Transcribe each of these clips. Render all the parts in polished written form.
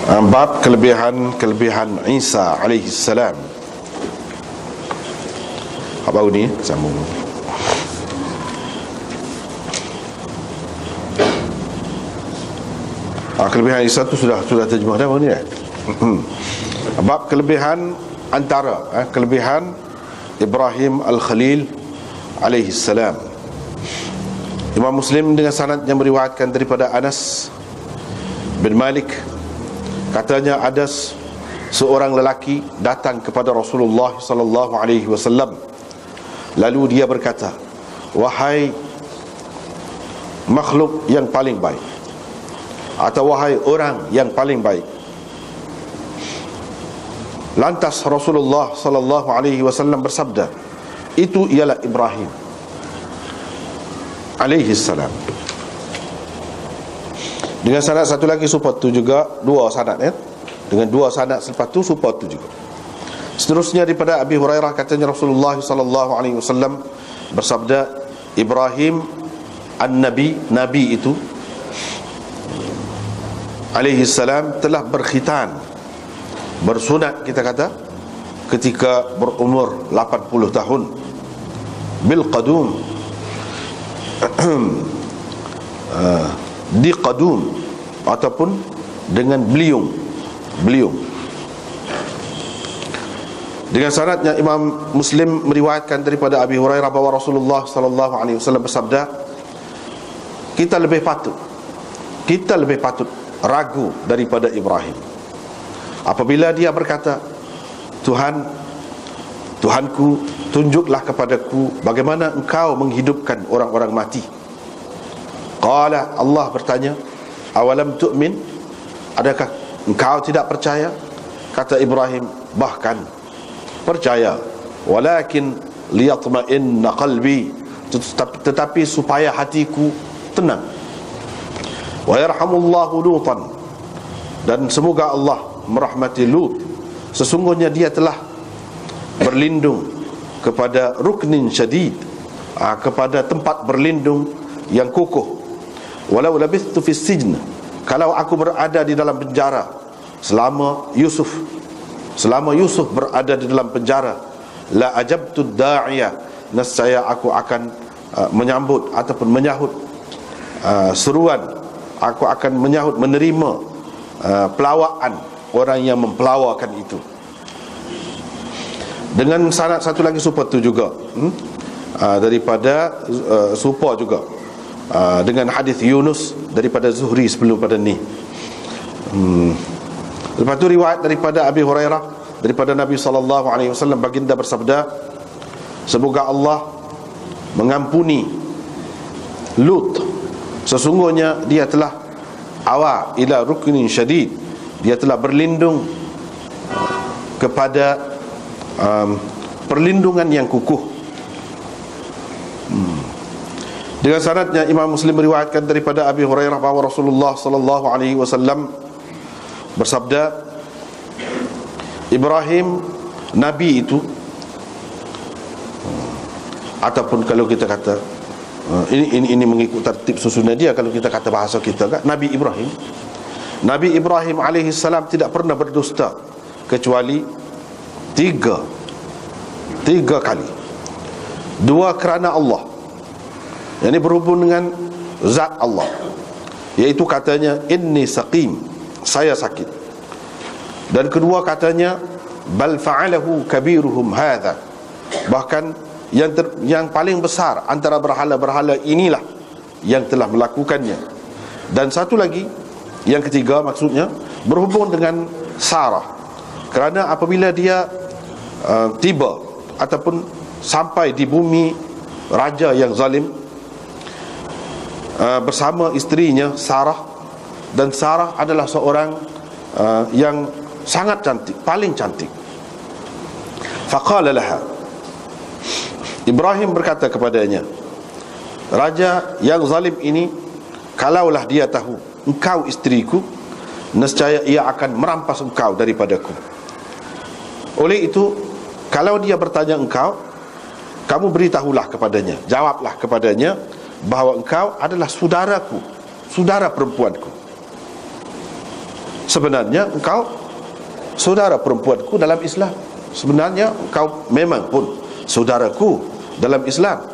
Bab kelebihan Isa alaihi salam. Apa ni? Sambung. Kelebihan Isa tu sudah terjemah dah ni. Bab kelebihan antara kelebihan Ibrahim al-Khalil alaihi salam. Imam Muslim dengan sanad yang meriwayatkan daripada Anas bin Malik, katanya ada seorang lelaki datang kepada Rasulullah sallallahu alaihi wasallam. Lalu dia berkata, "Wahai makhluk yang paling baik, atau wahai orang yang paling baik." Lantas Rasulullah sallallahu alaihi wasallam bersabda, "Itu ialah Ibrahim alaihi salam." Dengan sanad satu lagi support tu juga, dua sanad dengan dua sanad selepas tu support tu juga. Seterusnya daripada Abi Hurairah, katanya Rasulullah sallallahu alaihi wasallam bersabda, Ibrahim an-Nabi, Nabi itu alaihi salam telah berkhitan, bersunat kita kata, ketika berumur 80 tahun, bil qadum, di qadum, ataupun dengan beliung. Dengan sanadnya Imam Muslim meriwayatkan daripada Abi Hurairah bahawa Rasulullah sallallahu alaihi wasallam bersabda, kita lebih patut ragu daripada Ibrahim apabila dia berkata, Tuhanku, tunjuklah kepadaku bagaimana engkau menghidupkan orang-orang mati. Qala, Allah bertanya, awalam tu'min, adakah engkau tidak percaya? Kata Ibrahim, bahkan percaya, walakin liyatma'inna qalbi, tetapi supaya hatiku tenang. Wa yarhamullahu Lutan, dan semoga Allah merahmati Lut, sesungguhnya dia telah berlindung kepada ruknin syadid, kepada tempat berlindung yang kukuh. Walau labithtu fis sijn, kalau aku berada di dalam penjara selama Yusuf berada di dalam penjara, la ajabtu da'iya, nescaya aku akan menyambut ataupun menyahut seruan, aku akan menerima pelawaan orang yang mempelawakan itu. Dengan sanad satu lagi support tu juga, daripada support juga dengan hadis Yunus daripada Zuhri sebelum pada ni. Lepas tu riwayat daripada Abi Hurairah daripada Nabi sallallahu alaihi wasallam, baginda bersabda, semoga Allah mengampuni Lut, sesungguhnya dia telah awa ila ruknin syadid, dia telah berlindung kepada perlindungan yang kukuh. Dengan sanadnya Imam Muslim meriwayatkan daripada Abi Hurairah bahawa Rasulullah sallallahu alaihi wasallam bersabda, Ibrahim Nabi itu, ataupun kalau kita kata ini mengikut tertib susunan dia, kalau kita kata bahasa kita kan, Nabi Ibrahim alaihi salam tidak pernah berdusta kecuali tiga kali. Dua kerana Allah, yang ini berhubung dengan zat Allah, iaitu katanya inni saqim, saya sakit. Dan kedua katanya bal fa'alahu kabiruhum hadha, bahkan yang paling besar antara berhala-berhala inilah yang telah melakukannya. Dan satu lagi, yang ketiga maksudnya berhubung dengan Sarah, kerana apabila dia tiba ataupun sampai di bumi raja yang zalim bersama isterinya Sarah, dan Sarah adalah seorang yang sangat cantik, paling cantik. Faqala laha, Ibrahim berkata kepadanya, raja yang zalim ini, kalaulah dia tahu engkau isteriku, nescaya ia akan merampas engkau daripadaku. Oleh itu, kalau dia bertanya engkau, kamu beritahulah kepadanya, jawablah kepadanya bahawa engkau adalah saudaraku, saudara perempuanku. sebenarnya engkau saudara perempuanku dalam Islam. Sebenarnya engkau memang pun saudaraku dalam Islam.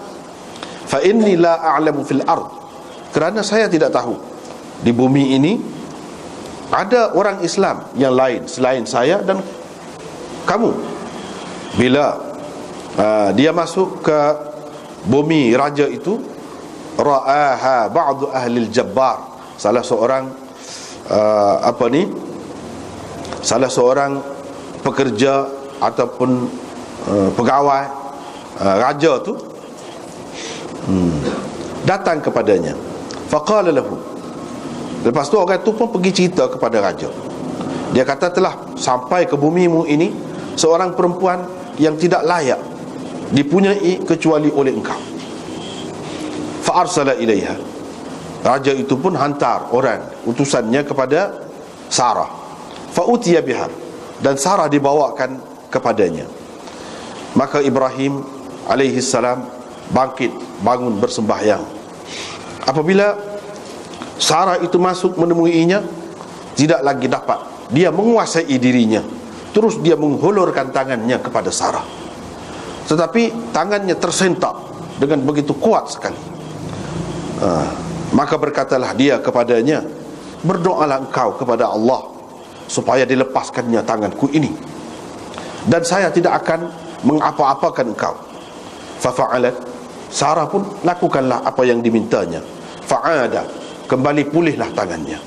Fa inni la a'lamu fil ard, kerana saya tidak tahu di bumi ini ada orang Islam yang lain selain saya dan kamu. Bila dia masuk ke bumi raja itu, ra'aha ba'du ahli al-jabbar, salah seorang salah seorang pekerja ataupun pegawai raja tu datang kepadanya. Faqala lahu, lepas tu orang tu pun pergi cerita kepada raja. Dia kata, telah sampai ke bumimu ini seorang perempuan yang tidak layak dipunyai kecuali oleh engkau. Fa arsala ilaiha, raja itu pun hantar orang utusannya kepada Sarah. Fa utiya biha, dan Sarah dibawakan kepadanya. Maka Ibrahim alaihi salam bangkit, bangun bersembahyang. Apabila Sarah itu masuk menemuinya, tidak lagi dapat dia menguasai dirinya, terus dia menghulurkan tangannya kepada Sarah, tetapi tangannya tersentak dengan begitu kuat sekali. Maka berkatalah dia kepadanya, berdoalah engkau kepada Allah supaya dilepaskannya tanganku ini, dan saya tidak akan mengapa-apakan engkau. Fafa'alat, Sarah pun lakukanlah apa yang dimintanya. Fa'ada, kembali pulihlah tangannya.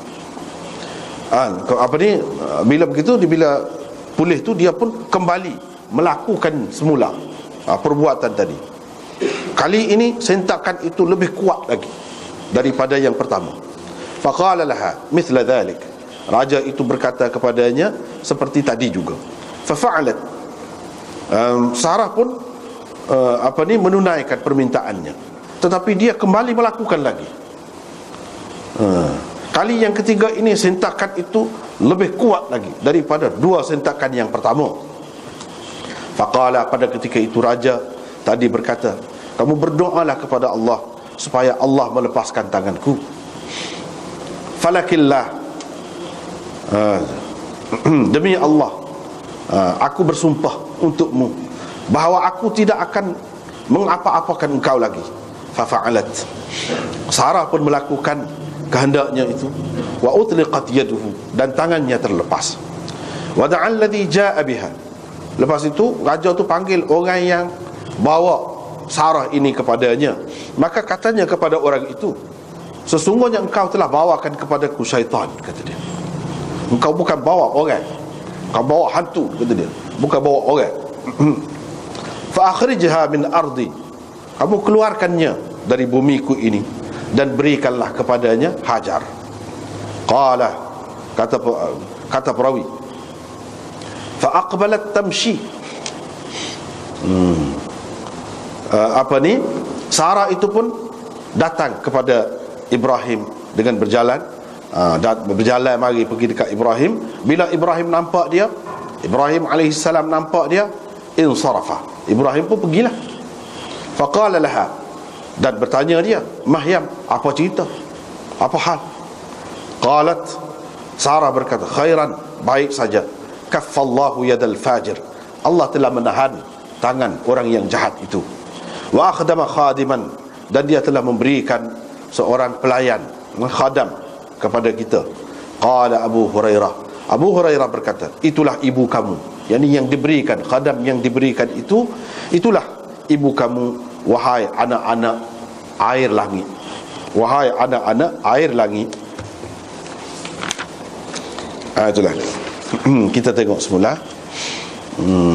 Bila begitu, bila pulih tu, dia pun kembali melakukan semula perbuatan tadi. Kali ini sentakan itu lebih kuat lagi daripada yang pertama. Faqala laha mithla dhalik, raja itu berkata kepadanya seperti tadi juga. Fafa'alat, Sarah pun menunaikan permintaannya, tetapi dia kembali melakukan lagi. Kali yang ketiga ini sentakan itu lebih kuat lagi daripada dua sentakan yang pertama. Faqala, pada ketika itu raja tadi berkata, kamu berdoalah kepada Allah supaya Allah melepaskan tanganku. Falakillah, demi Allah, aku bersumpah untukmu bahawa aku tidak akan mengapa-apakan engkau lagi. Fafa'alat, Sarah pun melakukan kehendaknya itu. Wa utliqat yaduhu, dan tangannya terlepas. Wa da'al ladzi ja'a biha, lepas itu raja tu panggil orang yang bawa Sarah ini kepadanya. Maka katanya kepada orang itu, sesungguhnya engkau telah bawakan kepadaku syaitan, kata dia. Engkau bukan bawa orang, engkau bawa hantu, kata dia, bukan bawa orang. Fa akhrijha min ardi, kamu keluarkannya dari bumiku ini dan berikanlah kepadanya Hajar. Qala, kata perawi, fa aqbalat tamshi, Sarah itu pun datang kepada Ibrahim dengan berjalan, berjalan mari pergi dekat Ibrahim. Bila Ibrahim nampak dia, Ibrahim alaihissalam nampak dia, insarafa, Ibrahim pun pergilah. Faqala laha, dan bertanya dia, Mahyam, apa cerita, apa hal? Qalat, Sarah berkata, khairan, baik saja. Kaffallahu yadal fajir, Allah telah menahan tangan orang yang jahat itu. Wa akhdama khadiman, dan dia telah memberikan seorang pelayan, khadam kepada kita. Qala Abu Hurairah, Abu Hurairah berkata, itulah ibu kamu, yakni yang diberikan, khadam yang diberikan itu, itulah ibu kamu, wahai anak-anak air langit. Wahai anak-anak air langit. Itulah. Kita tengok semula.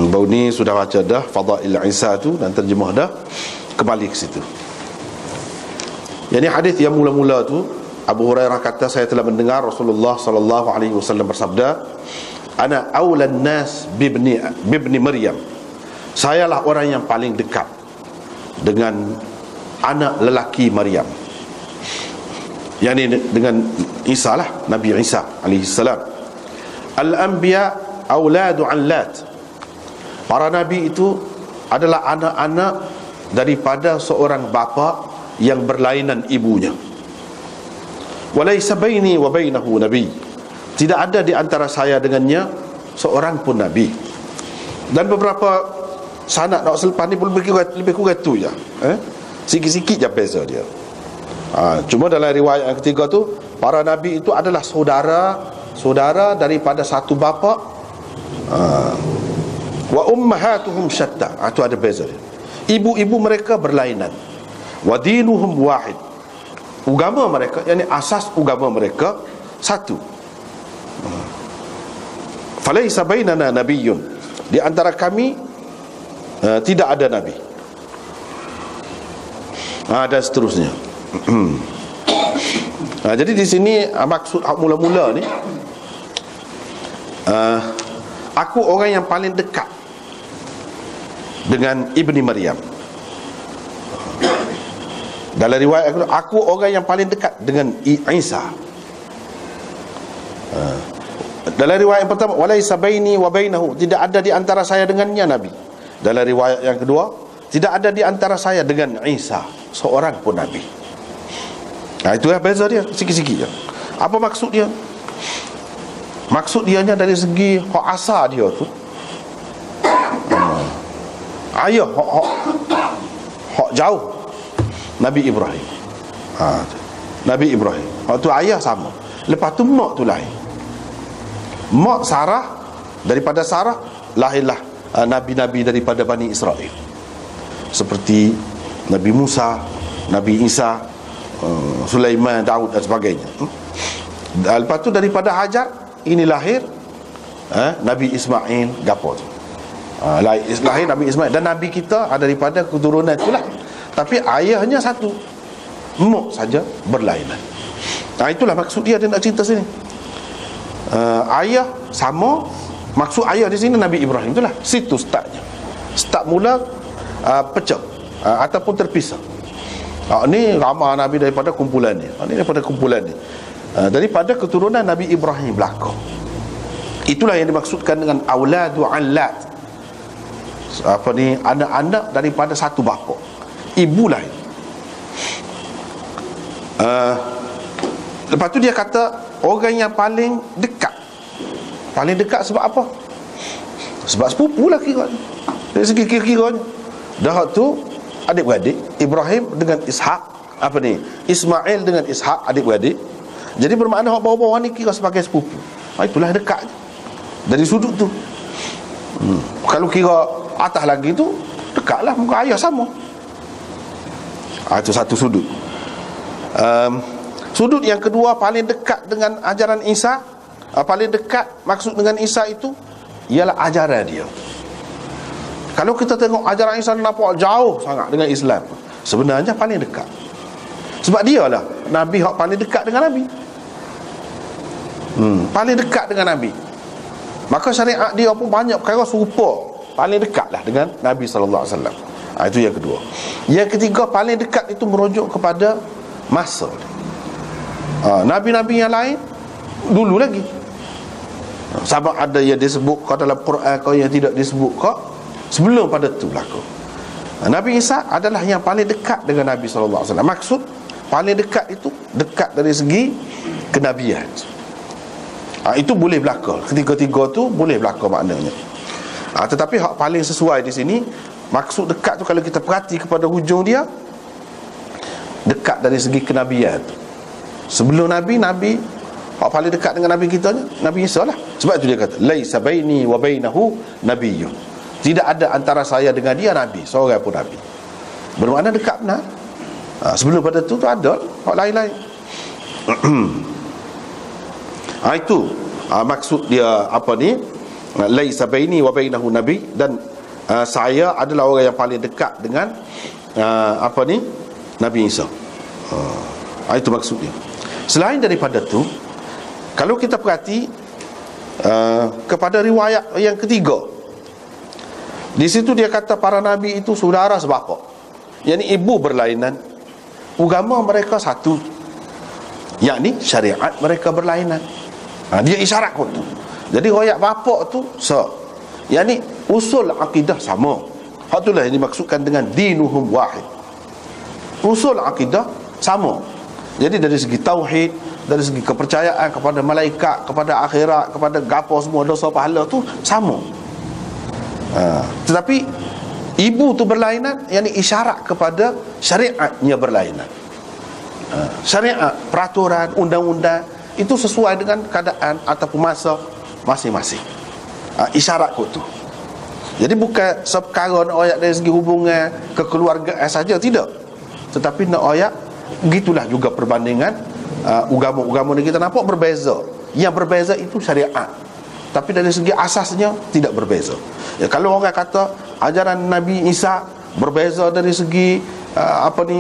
Baru ni sudah baca dah Fadail Isa tu dan terjemah dah. Kembali ke situ. Yang ni hadis yang mula-mula tu, Abu Hurairah kata, saya telah mendengar Rasulullah sallallahu alaihi wasallam bersabda, ana aulan nas bibni Maryam, sayalah orang yang paling dekat dengan anak lelaki Maryam, yakni dengan Isa lah, Nabi Isa alaihi salam. Al-anbiya auladu allat, para nabi itu adalah anak-anak daripada seorang bapa yang berlainan ibunya. Walaysa baini wa bainahu nabi, tidak ada di antara saya dengannya seorang pun nabi. Dan beberapa sanad nak selepas ni pun lebih kurang tu je. Sikit-sikit je beza dia. Cuma dalam riwayat yang ketiga tu, para nabi itu adalah saudara daripada satu bapa. Wa ummahatuhum syatta. Itu ada beza dia. Ibu-ibu mereka berlainan. Wa dinuhum wahid. Agama mereka, yakni asas agama mereka satu. Falaisa bainana nabiyyun. Di antara kami tidak ada nabi. Dan seterusnya. Jadi di sini maksud mula-mula ni, aku orang yang paling dekat dengan Ibni Maryam. Dalam riwayat aku orang yang paling dekat dengan Isa. Dalam riwayat yang pertama, walaisa baini wa bainahu, tidak ada di antara saya dengannya nabi. Dalam riwayat yang kedua, tidak ada di antara saya dengan Isa seorang pun nabi. Itulah beza dia, sikit-sikit je. Apa maksud dia? Maksud dianya dari segi hak asal dia tu, ayah hak jauh Nabi Ibrahim. Nabi Ibrahim waktu ayah sama. Lepas tu mak tu lain. Mak Sarah, daripada Sarah lahirlah nabi-nabi daripada Bani Israel, seperti Nabi Musa, Nabi Isa, Sulaiman, Daud dan sebagainya. Lepas tu daripada Hajar ini lahir Nabi Ismail gapo tu. Lahir Nabi Ismail, dan Nabi kita ada daripada keturunan itulah. Tapi ayahnya satu, mak saja berlainan. Itulah maksud dia nak cerita sini. Ayah sama. Maksud ayah di sini Nabi Ibrahim itulah. Situ startnya. Start mula pecah ataupun terpisah. Ni ramah Nabi daripada kumpulan ni. Ni daripada kumpulan ni. Daripada keturunan Nabi Ibrahim belakang. Itulah yang dimaksudkan dengan auladu allat. Anak-anak daripada satu bapa. Ibu lain. Lepas tu dia kata orang yang paling dekat. Paling dekat sebab apa? Sebab sepupu lah kira. Dari segi kira-kiranya. Dah tu adik-beradik, Ibrahim dengan Ishak, Ismail dengan Ishak, adik-beradik. Jadi bermakna hak bawah-bawah ni kira sebagai sepupu. Itulah dekat dari sudut tu. Kalau kira atas lagi tu, dekatlah, muka ayah sama. Itu satu sudut. Sudut yang kedua, paling dekat dengan ajaran Isa. Paling dekat maksud dengan Isa itu ialah ajaran dia. Kalau kita tengok ajaran Isa nampak jauh sangat dengan Islam, sebenarnya paling dekat. Sebab dia lah Nabi yang paling dekat dengan Nabi. Paling dekat dengan Nabi. Maka syariat dia pun banyak perkara serupa, paling dekat lah dengan Nabi SAW. Itu yang kedua. Yang ketiga, paling dekat itu merujuk kepada masa. Nabi-Nabi yang lain dulu lagi, sebab ada yang disebut kau dalam Quran, kau yang tidak disebut kau sebelum pada tu berlaku. Nabi Isa adalah yang paling dekat dengan Nabi SAW. Maksud paling dekat itu dekat dari segi kenabian. Itu boleh berlaku. Ketiga-tiga tu boleh berlaku maknanya. Tetapi hak paling sesuai di sini, maksud dekat tu kalau kita perhati kepada hujung dia, dekat dari segi kenabian. Sebelum Nabi hak paling dekat dengan Nabi kita ni Nabi Isa lah. Sebab itu dia kata laisa baini wa bainahu nabiyyun. Tidak ada antara saya dengan dia nabi, seorang pun nabi. Bermakna dekat benar. Sebelum pada tu ada hak lain-lain. Itu maksud dia laisa baini wa bainahu nabi, dan saya adalah orang yang paling dekat dengan Nabi Isa. Itu maksud dia. Selain daripada tu, kalau kita perhati kepada riwayat yang ketiga, di situ dia kata para nabi itu saudara sebapa, yakni ibu berlainan, agama mereka satu, yakni syariat mereka berlainan. Dia isyarat kot tu. Jadi riwayat bapa tu yakni usul akidah sama. Hak itulah yang dimaksudkan dengan dinuhum wahid. Usul akidah sama. Jadi dari segi tauhid, dari segi kepercayaan kepada malaikat, kepada akhirat, kepada gapo semua dosa pahala tu sama. Tetapi ibu tu berlainan, yang isyarat kepada syariatnya berlainan. Syariat, peraturan, undang-undang itu sesuai dengan keadaan ataupun masa masing-masing. Isyarat kot tu. Jadi bukan seperkara nak ayat dari segi hubungan kekeluargaan saja, tidak. Tetapi nak ayat begitulah juga perbandingan agama-agama ni kita nampak berbeza. Yang berbeza itu syariat, tapi dari segi asasnya tidak berbeza. Ya, kalau orang kata ajaran Nabi Isa berbeza dari segi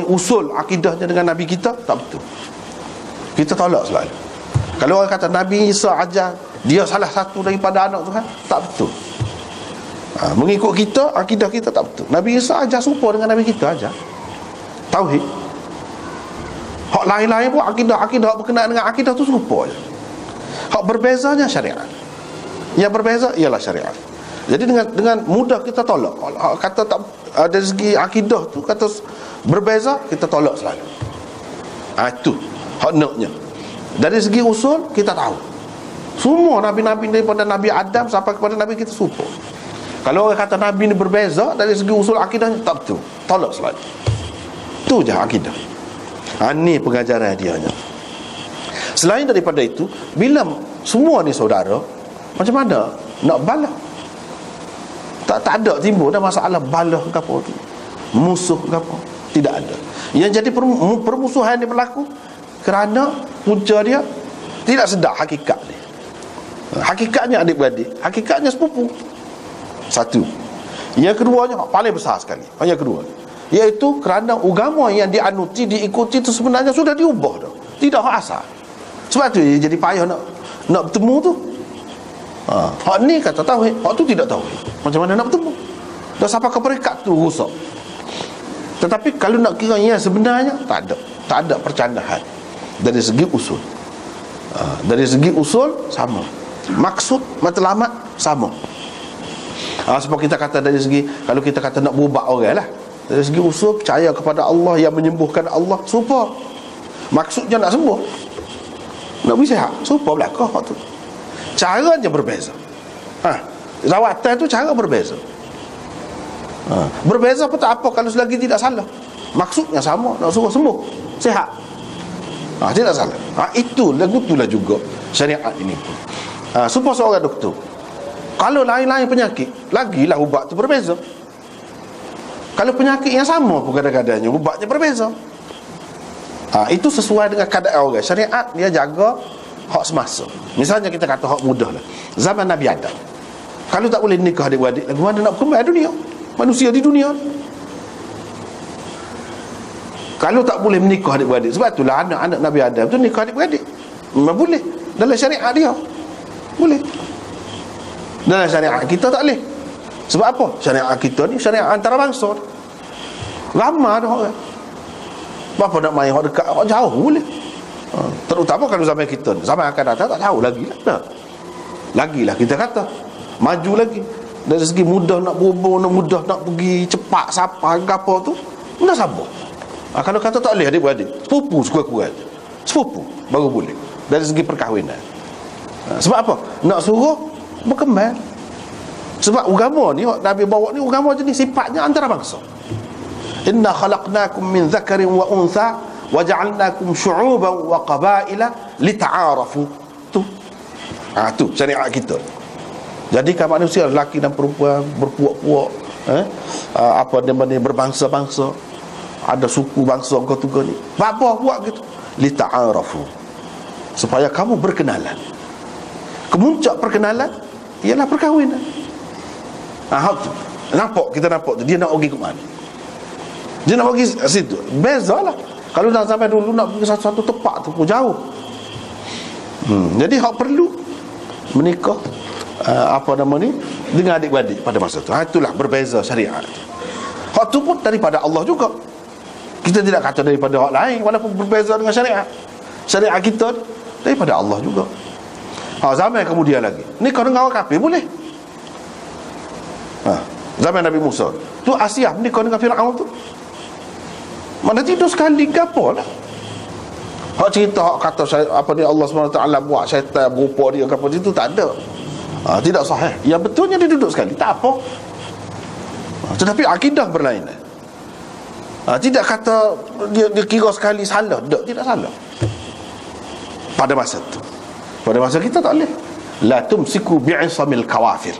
usul akidahnya dengan Nabi kita, tak betul. Kita tolak selalu. Kalau orang kata Nabi Isa ajar dia salah satu daripada anak Tuhan, tak betul. Mengikut kita, akidah kita tak betul. Nabi Isa ajar serupa dengan Nabi kita ajar tauhid. Hak lain-lain pun akidah berkenaan dengan akidah tu serupa je. Hak berbezanya syariat. Yang berbeza ialah syariat. Jadi dengan mudah kita tolak. Kata tak dari segi akidah tu kata berbeza, kita tolak selalu. Itu hak naknya. Dari segi usul kita tahu. Semua nabi-nabi daripada Nabi Adam sampai kepada Nabi kita serupa. Kalau orang kata Nabi ni berbeza dari segi usul akidahnya, tak betul. Tolak selalu. Itu je akidah. Ni pengajaran dia hanya. Selain daripada itu, bila semua ni saudara, macam mana nak balas? Tak ada timbul dah masalah balas ke apa tu, musuh ke apa. Tidak ada. Yang jadi permusuhan ni berlaku kerana punca dia tidak sedar hakikat ni. Hakikatnya adik-beradik, hakikatnya sepupu. Satu. Yang keduanya paling besar sekali. Yang kedua, iaitu kerana agama yang dianuti, diikuti itu sebenarnya sudah diubah dah. Tidak hak asal. Sebab tu jadi payah nak bertemu tu. Hak ni kata tauhid, hak tu tidak tauhid. Macam mana nak bertemu? Dah sampai ke peringkat tu rusak. Tetapi kalau nak kira yang sebenarnya, tak ada percandahan dari segi usul. Dari segi usul sama, maksud matlamat sama. Sebab kita kata dari segi, kalau kita kata nak berubah orang lah, dari segi usul percaya kepada Allah yang menyembuhkan Allah, serupa. Maksudnya nak sembuh, nak beri sihat, serupa belakang tu. Caranya berbeza. Rawatan tu cara berbeza. Berbeza pun tak apa kalau selagi tidak salah. Maksudnya sama, nak suruh sembuh, sihat. Tidak salah. Itulah juga syariat ini pun. Supaya seorang doktor, kalau lain-lain penyakit, lagilah ubat tu berbeza. Kalau penyakit yang sama pun kadang-kadangnya ubatnya berbeza. Itu sesuai dengan keadaan orang. Syariat dia jaga hak semasa. Misalnya kita kata hak mudah lah, zaman Nabi Adam, kalau tak boleh nikah adik-beradik, lagu mana nak berkembang dunia, manusia di dunia. Kalau tak boleh menikah adik-beradik, sebab itulah anak-anak Nabi Adam tu nikah adik-beradik. Memang boleh dalam syariat dia, boleh. Dalam syariat kita tak boleh. Sebab apa? Syariat kita ni syariat antarabangsa. Ramai dah orang. Berapa nak main orang dekat, orang jauh boleh. Terutama kalau zaman kita ni, zaman akan datang tak jauh lagi lah. Lagilah kita kata maju lagi. Dari segi mudah nak berhubung, mudah nak pergi cepat siapa apa tu, mudah sabar. Kalau kata tak boleh adik-beradik, sepupu sekurang-kurang, sepupu baru boleh dari segi perkahwinan. Sebab apa? Nak suruh berkembang. Sebab agama ni Nabi bawa ni agama jenis sifatnya antarabangsa. Inna khalaqnakum min dzakarin wa untha wa ja'alnakum syu'uban wa qabaila lita'arafu. Tu syariat kita. Jadikan manusia lelaki dan perempuan berpuak-puak, apa dia berbangsa-bangsa, ada suku bangsa kau tu ni. Apa buat gitu? Lita'arafu, supaya kamu berkenalan. Kemuncak perkenalan ialah perkahwinan. Kita nampak tu, dia nak pergi ke mana? Dia nak pergi situ. Bezalah. Kalau dah sampai dulu nak pergi satu tempat tu pun jauh. Jadi hak perlu menikah dengan adik-beradik pada masa tu. Itulah berbeza syariat. Hak tu pun daripada Allah juga. Kita tidak kata daripada hak lain, walaupun berbeza dengan syariat. Syariat kita daripada Allah juga. Zaman kemudian lagi nikah dengan orang kafir boleh. Zaman Nabi Musa tu Asyah nikah dengan Fir'aun tu, mana tidur sekali gapo lah. Hak cerita hak kata apa ni Allah SWT buat syaitan berupa dia ke apa itu tak ada. Tidak sahih. Yang betulnya dia duduk sekali, tak apa. Tetapi akidah berlainan. Tidak kata dia kira sekali salah. Tidak salah. Pada masa itu. Pada masa kita tak boleh. La tumsiku bi'isamil kawafir.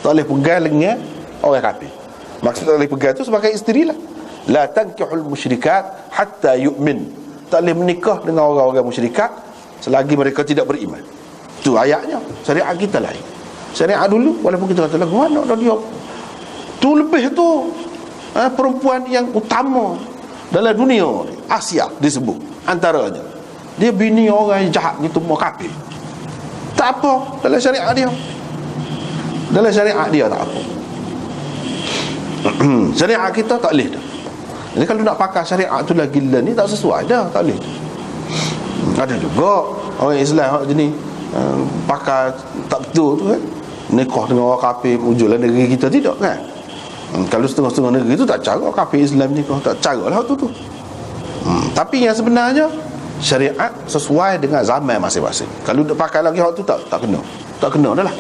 Tak boleh pegang lengan orang kafir. Maksud tak boleh pegang itu sebagai isteri lah. La tankihul musyrikat hatta yu'min. Tak boleh menikah dengan orang-orang musyrikat selagi mereka tidak beriman. Itu ayatnya. Syariat kita lain. Syariat dulu, walaupun kita kata lagu mana dah dia tu lebih tu perempuan yang utama dalam dunia Asia disebut antaranya. Dia bini orang yang jahat gitu, mau kafir. Tak apa dalam syariat dia. Dalam syariat dia tak apa. Syariat kita tak boleh dah. Jadi kalau nak pakai syariat tu lagi gila ni tak sesuai dah, tak boleh. Ada juga orang Islam jenis pakai tak betul tu kan, nikah dengan orang kafir ujunglah negeri kita tidak kan. Kalau setengah-setengah negeri tu tak cara kafir Islam nikah, tak cara lah tu. Tapi yang sebenarnya syariat sesuai dengan zaman masing-masing. Kalau dia pakai lagi hak tu tak kena. Tak kena dah lah.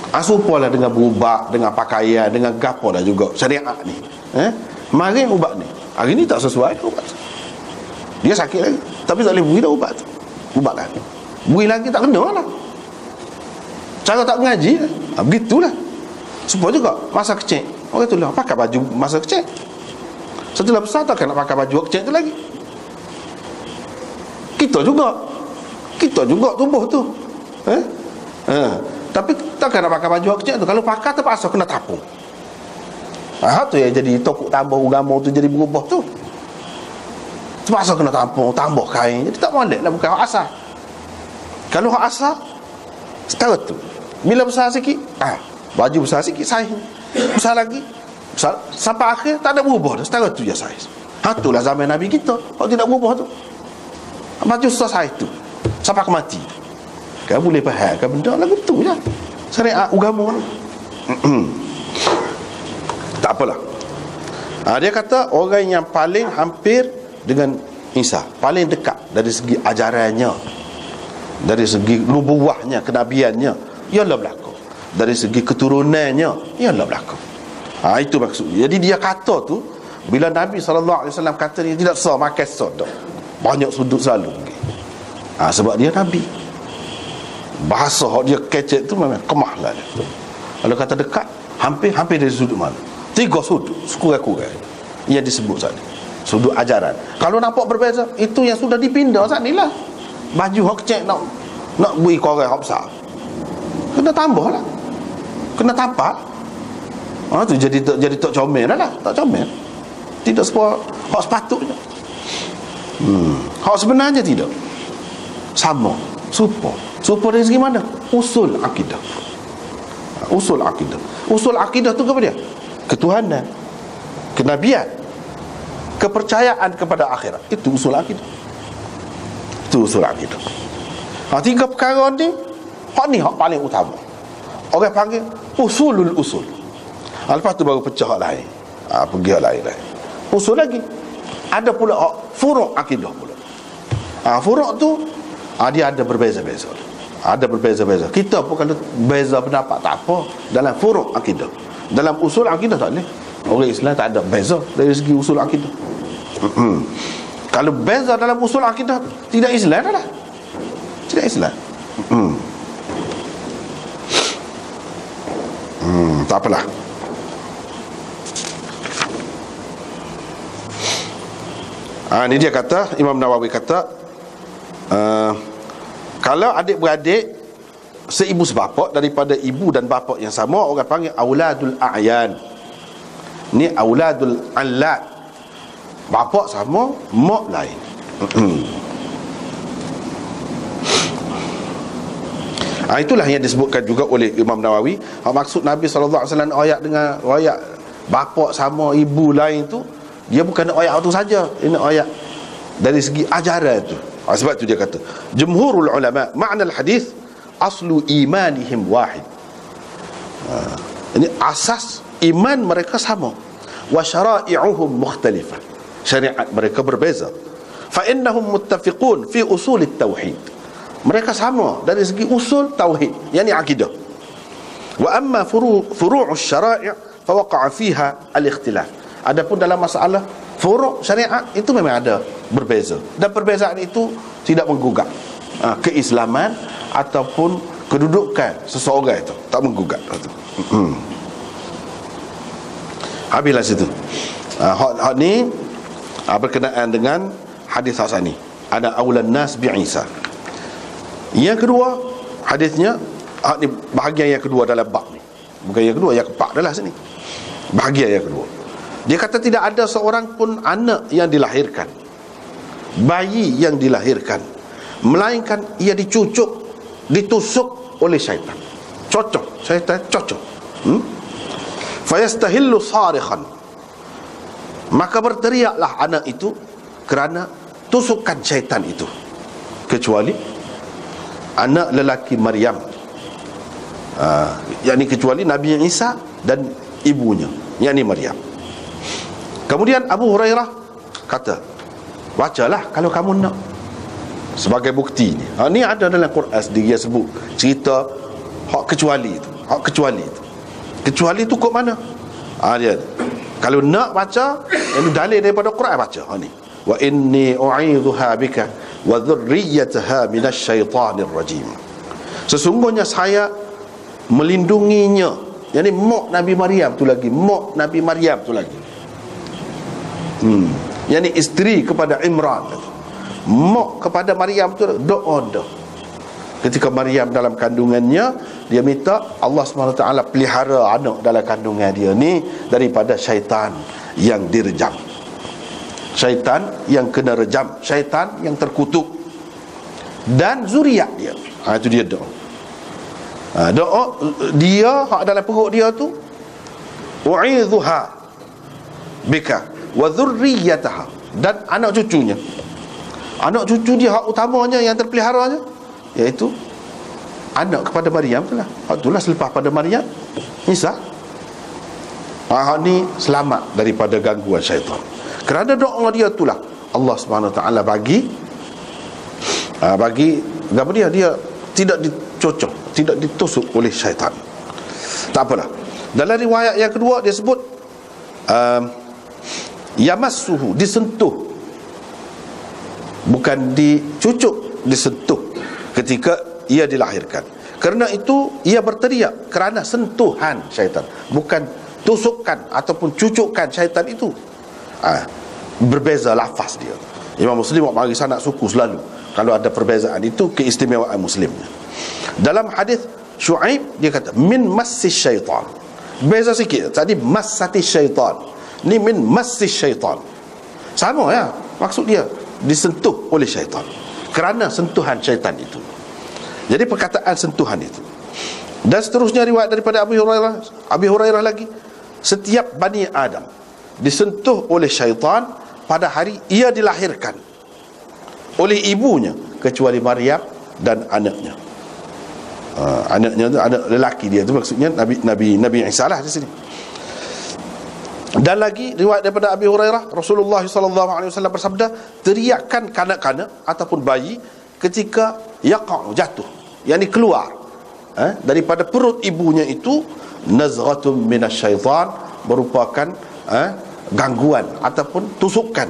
Asupalah dengan berubah, dengan pakaian, dengan gapo dah juga syariat ni. Mari ubat ni. Hari ni tak sesuai ubat. Dia sakit lagi, tapi tak boleh beri dah ubat tu. Ubat lagi. Beri lagi tak kena lah. Cara tak mengaji lah. Begitulah. Supaya juga masa kecil orang tu lah pakai baju masa kecil. Setelah besar takkan nak pakai baju kecil tu lagi. Kita juga tubuh tu. Tapi takkan nak pakai baju kecil tu. Kalau pakai terpaksa kena tapung. Tu yang jadi tokok tambah agama tu jadi berubah tu. Terpaksa kena tapung, tambah kain. Jadi tak molek lah, bukan hak asal. Kalau hak asal setara tu. Bila besar sikit, baju besar sikit saiz. Besar lagi, besar, sampai akhir tak ada berubah dah. Setara tu je saiz. Itulah zaman Nabi kita. Kalau tidak berubah tu, baju besar saiz tu sampai ke mati. Kau boleh faham kan benda lagu tu je. Syariat agama tu. Tak apalah. Dia kata orang yang paling hampir dengan Isa, paling dekat dari segi ajarannya, dari segi nubuwahnya, kenabiannya, ialah berlaku. Dari segi keturunannya, ialah berlaku. Itu maksudnya. Jadi dia kata tu, bila Nabi SAW kata dia tidak sah makan sodok, banyak sudut selalu. Sebab dia Nabi. Bahasa dia kecek tu memang kemah lah dia. Kalau kata dekat, hampir dari sudut mana? 3 sudut, sekurang-kurang yang disebut tadi. Sudut ajaran. Kalau nampak berbeza, itu yang sudah dipindah saat ni lah. Baju hak kecek nak beri korang hak besar, kena tambah lah, kena tapak. Tu jadi tak comel lah. Tak comel. Tidak hak sepatutnya. Hak sebenarnya tidak sama. Super dari segi mana? Usul akidah. Usul akidah tu kepada dia ketuhanan, kenabian, kepercayaan kepada akhirat. Itu usul akidah. Tiga perkara ni, hak paling utama. Orang panggil usulul usul. Lepas tu baru pecah hak lain. Pergi hak lain. Usul lagi. Ada pula hak furu' akidah pula. Furu' tu dia ada berbeza-beza. Kita pun kalau beza pendapat tak apa dalam furu' akidah. Dalam usul akidah tak boleh. Orang Islam tak ada beza dari segi usul akidah. Kalau beza dalam usul akidah, tidak Islam dah lah. Tidak Islam. Tak apalah. Ini dia kata, Imam Nawawi kata, kalau adik-beradik seibu sebapak daripada ibu dan bapa yang sama, orang panggil auladul a'yan. Ni auladul allat. Bapa sama, mak lain. Itulah yang disebutkan juga oleh Imam Nawawi. Maksud Nabi SAW ayat dengan ayat bapa sama ibu lain tu, dia bukan ayat itu saja. Ini ayat dari segi ajaran tu. Sebab tu dia kata jumhurul ulama makna al-hadis aslu imanihim wahid. Ini asas iman mereka sama. Wa syara'i'uhum mukhtalifah. syariat mereka berbeza. Fa innahum muttafiqun fi usul at-tauhid. Mereka sama dari segi usul tauhid, yakni akidah. Wa amma furu' asy-syara'i' fa waqa'a fiha al-ikhtilaf. Adapun dalam masalah furu' syariat itu memang ada berbeza, dan perbezaan itu tidak menggugat keislaman ataupun kedudukan seseorang, itu tak menggugat. Habislah situ. Hak ni berkenaan dengan hadis asani, ana aulan nas bi Isa. Yang kedua, hadisnya ni bahagian yang kedua dalam bab ni. Bukan yang kedua, yang keempat adalah sini. Bahagian yang kedua. Dia kata tidak ada seorang pun anak yang dilahirkan, bayi yang dilahirkan, melainkan ia dicucuk, ditusuk oleh syaitan. Cocok, syaitan cocok. Fayastahillu sarikhan, maka berteriaklah anak itu kerana tusukan syaitan itu, kecuali anak lelaki Maryam, yakni kecuali Nabi Isa dan ibunya, yakni Maryam. Kemudian Abu Hurairah kata, bacalah kalau kamu nak, sebagai bukti ni. Ni ada dalam Quran sendiri yang sebut cerita hak kecuali itu, hak kecuali itu. Kecuali itu kok mana? Dia kalau nak baca, ini dalil daripada Quran, baca. Ni, wa inni u'idzuha bika wa dhurriyyataha minasyaitanir rajim. Sesungguhnya saya melindunginya, yakni mak Nabi Maryam tu lagi, mak Nabi Maryam tu lagi, yakni isteri kepada Imran, mak kepada Maryam tu doa dah. Ketika Maryam dalam kandungannya, dia minta Allah SWT pelihara anak dalam kandungan dia ni daripada syaitan yang direjam, syaitan yang kena rejam, syaitan yang terkutuk, dan zuriat dia. Itu dia doa. Doa dia hak dalam perut dia tu, u'idzuha bika wa dhurriyyataha, dan anak cucunya. Anak cucu dia hak utamanya yang terpeliharanya, iaitu anak kepada Maryam tu lah. Itulah selepas pada Maryam, Isa. Ni selamat daripada gangguan syaitan. Kerana doa dia itulah Allah SWT bagi apa dia tidak dicocok, tidak ditusuk oleh syaitan. Tak apalah. Dalam riwayat yang kedua dia sebut yamassuhu, disentuh, bukan dicucuk, disentuh ketika ia dilahirkan. Kerana itu ia berteriak kerana sentuhan syaitan, bukan tusukan ataupun cucukkan syaitan itu. Berbeza lafaz dia. Imam Muslim bagi sanad suku selalu kalau ada perbezaan, itu keistimewaan Muslimnya. Dalam hadis Syuaib dia kata min massis syaitan, beza sikit. Tadi massati syaitan, ni min massis syaitan, sama ya, maksud dia disentuh oleh syaitan, kerana sentuhan syaitan itu. Jadi perkataan sentuhan itu. Dan seterusnya riwayat daripada Abi Hurairah lagi, setiap Bani Adam disentuh oleh syaitan pada hari ia dilahirkan oleh ibunya, kecuali Maryam dan anaknya. Anaknya tu anak lelaki dia tu, maksudnya Nabi Isa lah di sini. Dan lagi riwayat daripada Abi Hurairah, Rasulullah SAW bersabda, teriakan kanak-kanak ataupun bayi ketika jatuh, yakni keluar daripada perut ibunya itu, nazghatun minasyaitan, merupakan gangguan ataupun tusukan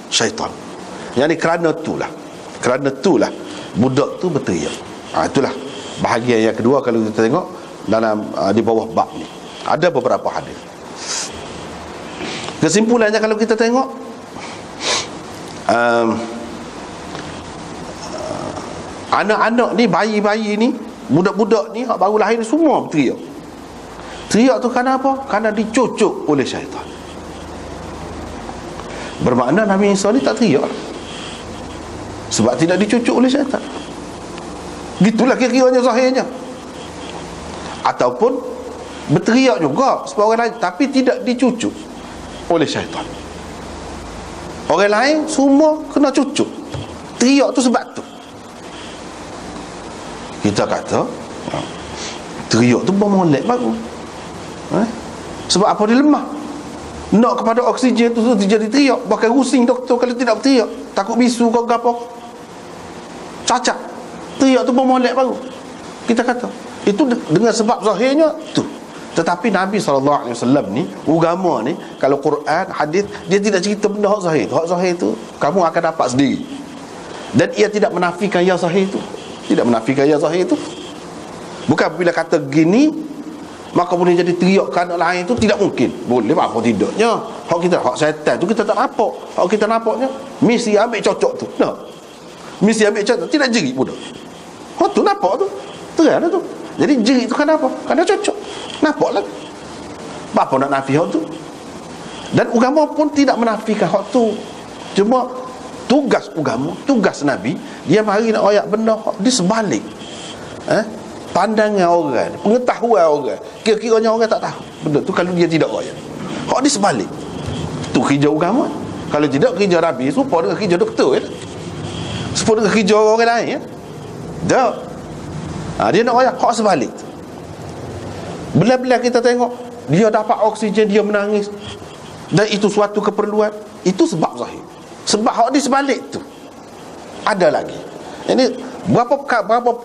syaitan. Yakni kerana itulah budak tu berteriak. Itulah bahagian yang kedua kalau kita tengok dalam di bawah bab ni. Ada beberapa hadis. Kesimpulannya kalau kita tengok, anak-anak ni, bayi-bayi ni, budak-budak ni hak baru lahir semua berteriak. Teriak tu kerana apa? Kerana dicucuk oleh syaitan. Bermakna Nabi Isa ni tak teriak sebab tidak dicucuk oleh syaitan. Gitulah kira-kiranya zahirnya. Ataupun berteriak juga sebab orang lain, tapi tidak dicucuk oleh syaitan. Orang lain semua kena cucuk. Teriak tu sebab tu. Kita kata teriak tu bermolek bagus. Sebab apa? Dia lemah. Nak kepada oksigen tu jadi teriak, bahkan rusing doktor kalau tidak teriak, takut bisu kau gapo, cacat, teriak tu bermolek baru. Kita kata itu dengan sebab zahirnya tu. Tetapi Nabi SAW ni, agama ni, kalau Quran, hadis, dia tidak cerita benda hak zahir. Hak zahir tu kamu akan dapat sendiri. Dan ia tidak menafikan yang zahir tu. Tidak menafikan yang zahir tu. Bukan bila kata gini maka boleh jadi teriakkan lain itu, tidak mungkin. Boleh apa tidaknya. Hak kita, hak syaitan tu kita tak nampak. Hak kita nampaknya mesti ambil cocok tu. Nah. Mesti ambil cocok, tidak jerit pun. Hak tu nampak tu. Terang tu. Jadi jerit tu kan apa? Kerana cocok. Nampak lagi. Apa nak nafi hak tu? Dan agama pun tidak menafikan hak tu. Cuma tugas agama, tugas Nabi, dia mari nak royak benda di sebalik. Pandangan orang, pengetahuan orang, kira-kiranya orang tak tahu benda tu kalau dia tidak royak. Hak di sebalik. Tu kerja agama. Kalau tidak, kerja Nabi serupa dengan kerja doktor, serupa dengan kerja orang lain, tak. Dia nak royak hak sebalik tu. Bila-bila kita tengok dia dapat oksigen, dia menangis, dan itu suatu keperluan, itu sebab zahir. Sebab hak di sebalik tu ada lagi. Ini berapa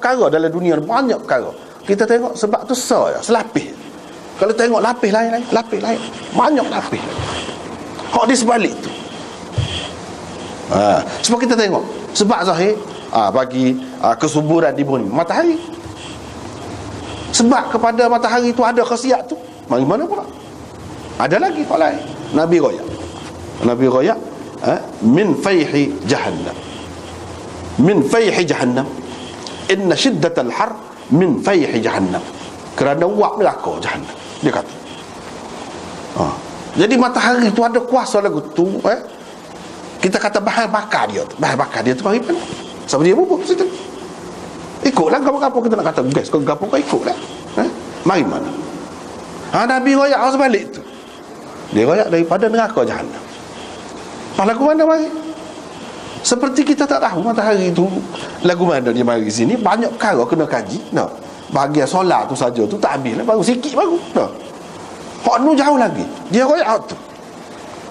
perkara dalam dunia, banyak perkara. Kita tengok sebab tu selapis. Kalau tengok lapis lain, banyak lapis. Hak di sebalik tu. Sebab kita tengok sebab zahir, bagi kesuburan di bumi matahari. Sebab kepada matahari tu ada khasiat tu. Mari mana pula? Ada lagi hak lain. Nabi royak min fayhi jahannam. Min fayhi jahannam. Inna shiddatal har min fayhi jahannam. Kerana wak neraka jahannam. Dia kata. Jadi matahari tu ada kuasa lagu tu, kita kata bahan bakar dia tu. Bahan bakar dia tu mari mana? Sama dia bubuk situ. Ikutlah gapo-gapo kita nak kata gas, kau gapo kau ikutlah. Mari mana? Nabi royak harus balik tu. Dia royak daripada neraka jahannam. Lagu mana mari? Seperti kita tak tahu matahari tu lagu mana dia mari sini, banyak perkara kena kaji. Nah, bahagian solar tu saja tu tak habis lah, baru sikit baru. Nah. Hak nu jauh lagi. Dia royak hak tu.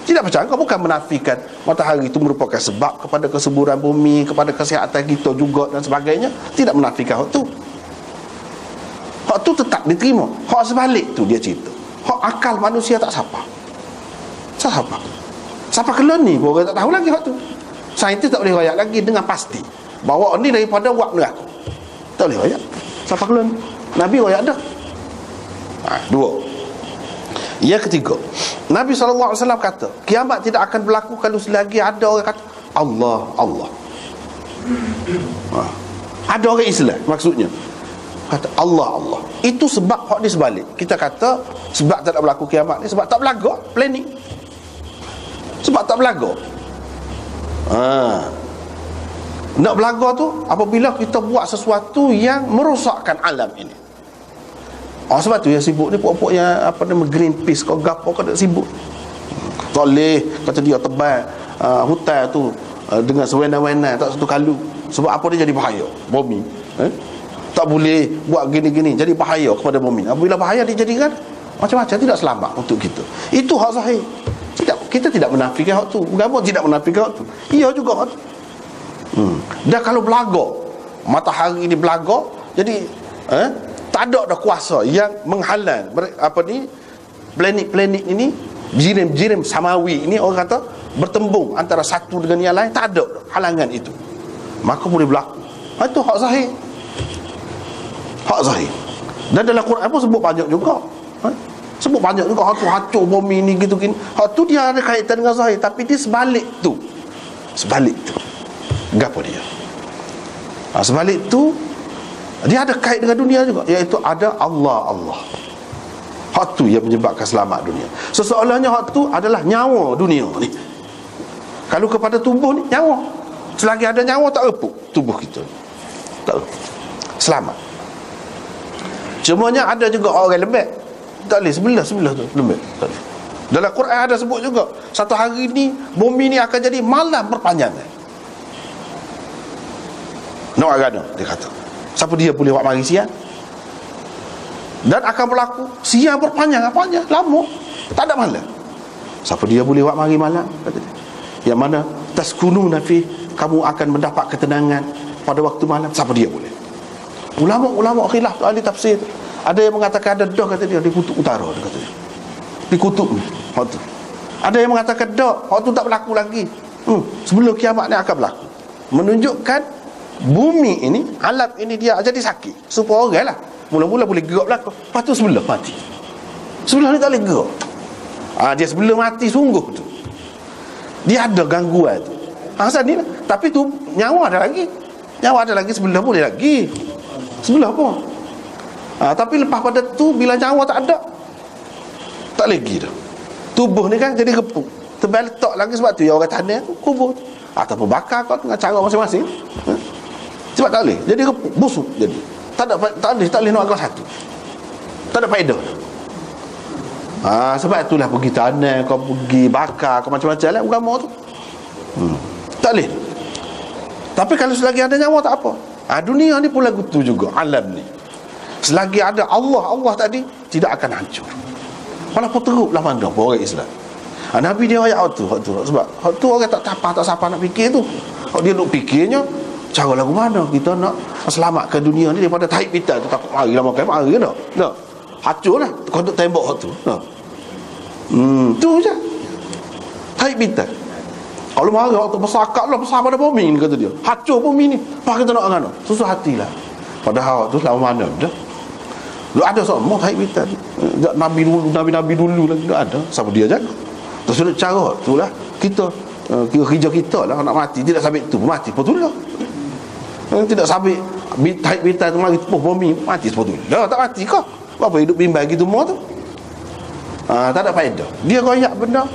Tidak percaya, kau bukan menafikan matahari itu merupakan sebab kepada kesuburan bumi, kepada kesihatan kita juga dan sebagainya. Tidak menafikan hak tu. Hak tu tetap diterima. Hak sebalik tu dia cerita. Hak akal manusia tak sapa. Siapa kelon ni pun orang tak tahu lagi hak tu. Saintis tak boleh royak lagi dengan pasti bahawa ni daripada wak neraka. Tak boleh royak. Siapa kelon? Nabi royak dah. Dua. Yang ketiga, Nabi SAW kata kiamat tidak akan berlaku kalau selagi ada orang kata Allah. Ada orang Islam maksudnya kata Allah. Itu sebab hak di sebalik. Kita kata sebab tak berlaku kiamat ni sebab tak berlaku planning. Sebab tak berlaku. Nak berlaku tu apabila kita buat sesuatu yang merosakkan alam ini. Sebab tu yang sibuk ni pokok-pokok yang Greenpeace kau gapo kau tak sibuk. Tak boleh kata dia tebal hutan tu dengan sewenang-wenang tak satu kalu. Sebab apa dia jadi bahaya bumi. Tak boleh buat gini-gini jadi bahaya kepada bumi. Apabila bahaya dijadikan macam-macam tidak selamat untuk kita. Itu hak zahir. Kita tidak menafikan hak tu. Agama tidak menafikan hak tu. Ia juga hak tu. Dan kalau belaga matahari ni belaga, jadi tak ada dah kuasa yang menghalang planet-planet ini, jirim-jirim samawi ini, orang kata bertembung antara satu dengan yang lain, tak ada halangan itu, maka boleh berlaku. Itu hak zahir. Dan dalam Quran pun sebut banyak juga. Sebut banyak juga hak tu hancur bumi ni gitu gini. Hak tu dia ada kaitan dengan zahir, tapi dia sebalik tu. Gapo dia? Sebalik tu dia ada kait dengan dunia juga, iaitu ada Allah. Hak tu yang menyebabkan selamat dunia. Seseolahnya hak tu adalah nyawa dunia ni. Kalau kepada tubuh ni nyawa, selagi ada nyawa tak repuk tubuh kita, tak repuk, selamat. Cumanya ada juga orang lembek, tak boleh sebelah tu lembek, tak boleh. Dalam Quran ada sebut juga, satu hari ni bumi ni akan jadi malam berpanjangan. Nak agak dia kata, siapa dia boleh buat mari siang? Dan akan berlaku siang berpanjang lama, tak ada malam. Siapa dia boleh buat mari malam, kata dia. Yang mana taskununa fi, kamu akan mendapat ketenangan pada waktu malam. Siapa dia boleh? Ulama-ulama khilaf tu, ahli tafsir. Ada yang mengatakan ada dah, kata dia, di kutub utara, dia kata dia. Di kutub ni, waktu. Ada yang mengatakan dah, waktu tak berlaku lagi. Sebelum kiamat ni akan berlaku. Menunjukkan bumi ini, alam ini dia jadi sakit. Supaya orang lah mula-mula boleh gerak belakang. Lepas tu sebelum mati, sebelum ni tak boleh gerak. Dia sebelum mati sungguh tu, dia ada gangguan tu. Asal ni lah. Tapi tu nyawa ada lagi. Nyawa ada lagi, sebelah boleh lagi. Sebelah pun. Tapi lepas pada tu, bila nyawa tak ada, tak lagi dah. Tubuh ni kan jadi repuk, tebal letak lagi. Sebab tu yang orang tanah tu kubur tu, ataupun bakar kau dengan cara masing-masing. Sebab tak boleh, jadi repuk, busuk. Jadi tak boleh nak agak satu. Tak ada faedah. Sebab itulah pergi tanah, kau pergi bakar, kau macam-macam lah agama tu. Tak boleh. Tapi kalau selagi ada nyawa tak apa. Dunia ni pun lagu tu juga, alam ni. Selagi ada Allah tadi, tidak akan hancur. Walaupun teruklah mana pun orang Islam. Nabi dia ayat waktu. Sebab waktu orang tak siapa nak fikir tu. Dia nak fikirnya cara lagu mana kita nak selamatkan dunia ni daripada taib kita tu. Takut mari lah makan, mari dah. Nah, hancur lah kontuk tembok waktu. Tu je taib kita. Kalau mari waktu besar akak lah, besar pada bumi ni, kata dia. Hancur bumi ni. Apa kita nak kan? Susah hatilah. Padahal waktu selama mana dah. Lu ada semua taib kita. Nabi dulu lagi tak ada. Siapa dia jaga? Terus ada cara tu lah. Kita kerja kita lah nak mati, tidak sabit tu mati betul lah. Tidak sabit taib kita tu mari tepuh bumi mati betul lah. Tak mati kau. Apa hidup bimbang gitu semua tu? Tak ada faedah. Dia royak benda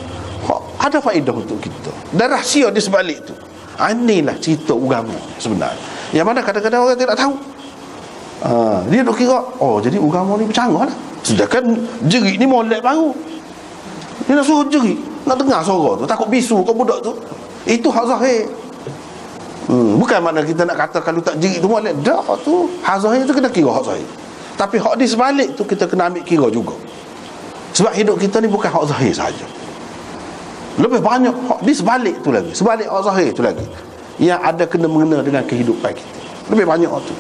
ada faedah untuk kita. Dan rahsia di sebalik tu. Inilah cerita agama sebenarnya. Yang mana kadang-kadang orang tidak tahu. Dia duk kira, jadi agama ni bercanggah lah. Sedangkan jerit ni molek baru. Dia nak suruh jerit, nak dengar suara tu, takut bisu kau budak tu. Itu hak zahir. Bukan makna kita nak kata kalau tak jerit tu molek. Dah tu hak zahir tu kena kira hak zahir. Tapi hak di sebalik tu kita kena ambil kira juga. Sebab hidup kita ni bukan hak zahir saja. Lebih banyak hak di sebalik tu lagi. Sebalik hak zahir tu lagi, yang ada kena-mengena dengan kehidupan kita. Lebih banyak hak tu.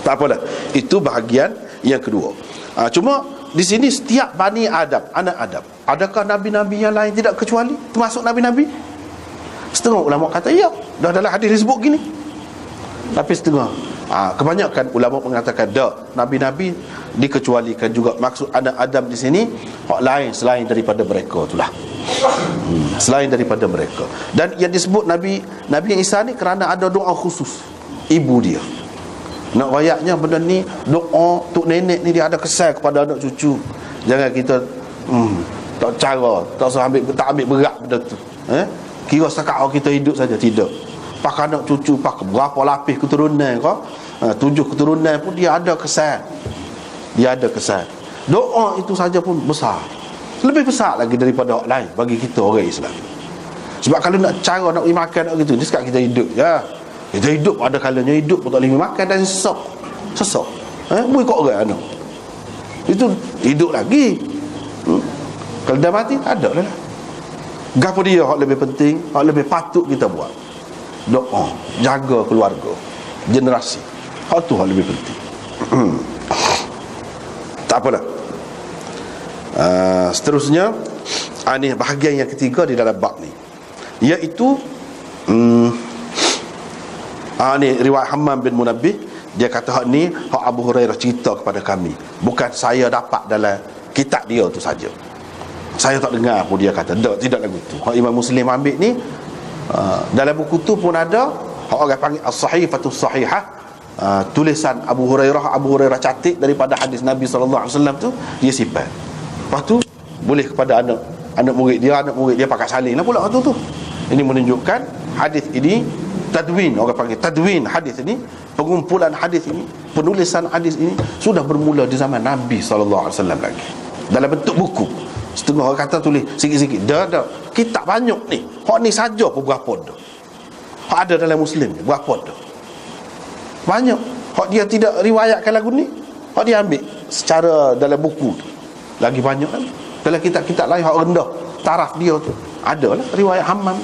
Tak apalah. Itu bahagian yang kedua. Cuma di sini setiap Bani Adam, anak Adam, adakah nabi-nabi yang lain tidak kecuali termasuk nabi-nabi? Setengah ulama kata ya, dah dalam hadis disebut gini. Tapi setengah, kebanyakan ulama mengatakan dak, nabi-nabi dikecualikan juga. Maksud anak Adam di sini hak lain selain daripada mereka itulah. Selain daripada mereka. Dan yang disebut Nabi Isa ni kerana ada doa khusus ibu dia. Nak rayaknya benda ni, doa tok nenek ni dia ada kesan kepada anak cucu. Jangan kita tak cara, tak ambil berat benda tu. Kira setakat kita hidup saja, tidak. Pak anak cucu, pak berapa lapis keturunan kau, 7 keturunan pun dia ada kesan. Dia ada kesan. Doa itu saja pun besar. Lebih besar lagi daripada orang lain bagi kita orang Islam. Sebab kalau nak cara nak makan nak gitu, ni sekarang kita hidup ya. Kita hidup, ada kalanya hidup pun tak boleh makan dan sesak. Boleh kok orang anak. Itu hidup lagi. Kalau dah mati tak ada lah. Gapo dia hak lebih penting, hak lebih patut kita buat. Doa, jaga keluarga, generasi. Hak tu hak lebih penting. Tak apalah. Seterusnya, ini bahagian yang ketiga di dalam bab ni, iaitu ni riwayat Hammam bin Munabbih. Dia kata hak ni hak Abu Hurairah cerita kepada kami, bukan saya dapat dalam kitab dia tu saja. Saya tak dengar pun dia kata. Tidak lagu tu. Hak Imam Muslim ambil ni, dalam buku tu pun ada hak orang panggil As-Sahifatus Sahihah, tulisan Abu Hurairah catat daripada hadis Nabi sallallahu alaihi wasallam tu, dia simpan. Lepas tu boleh kepada anak murid dia pakai salin lah pula waktu tu. Ini menunjukkan hadis ini tadwin, orang panggil tadwin hadis ini, pengumpulan hadis ini, penulisan hadis ini sudah bermula di zaman Nabi sallallahu alaihi wasallam lagi, dalam bentuk buku. Setengah orang kata tulis sikit-sikit. Dah kitab banyak ni. Hak ni saja pun berapa dah. Hak ada dalam Muslim ni berapa dah. Banyak. Hak dia tidak riwayatkan lagu ni, hak dia ambil secara dalam buku tu, lagi banyak kan. Dalam kitab-kitab lain hak rendah taraf dia tu ada lah riwayat Hammam.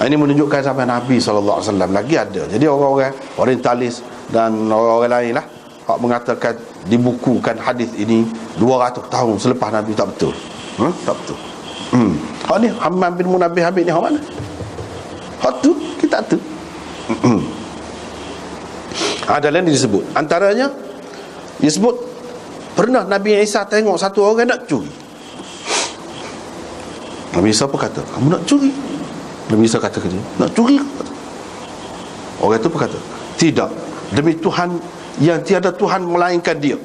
Ini menunjukkan sampai Nabi SAW lagi ada. Jadi orang-orang orientalis dan orang-orang lain lah hak mengatakan dibukukan hadis ini 200 tahun selepas Nabi, tak betul. Tak betul. Hak ni Hammam bin Munabbih Habib ni hak mana? Hak tu kita tu. Ada lain disebut. Antaranya disebut pernah Nabi Isa tengok satu orang nak curi. Nabi Isa apa kata? Kamu nak curi? Nabi Isa kata ke dia, nak curi? Orang itu berkata, tidak, demi Tuhan yang tiada Tuhan melainkan dia.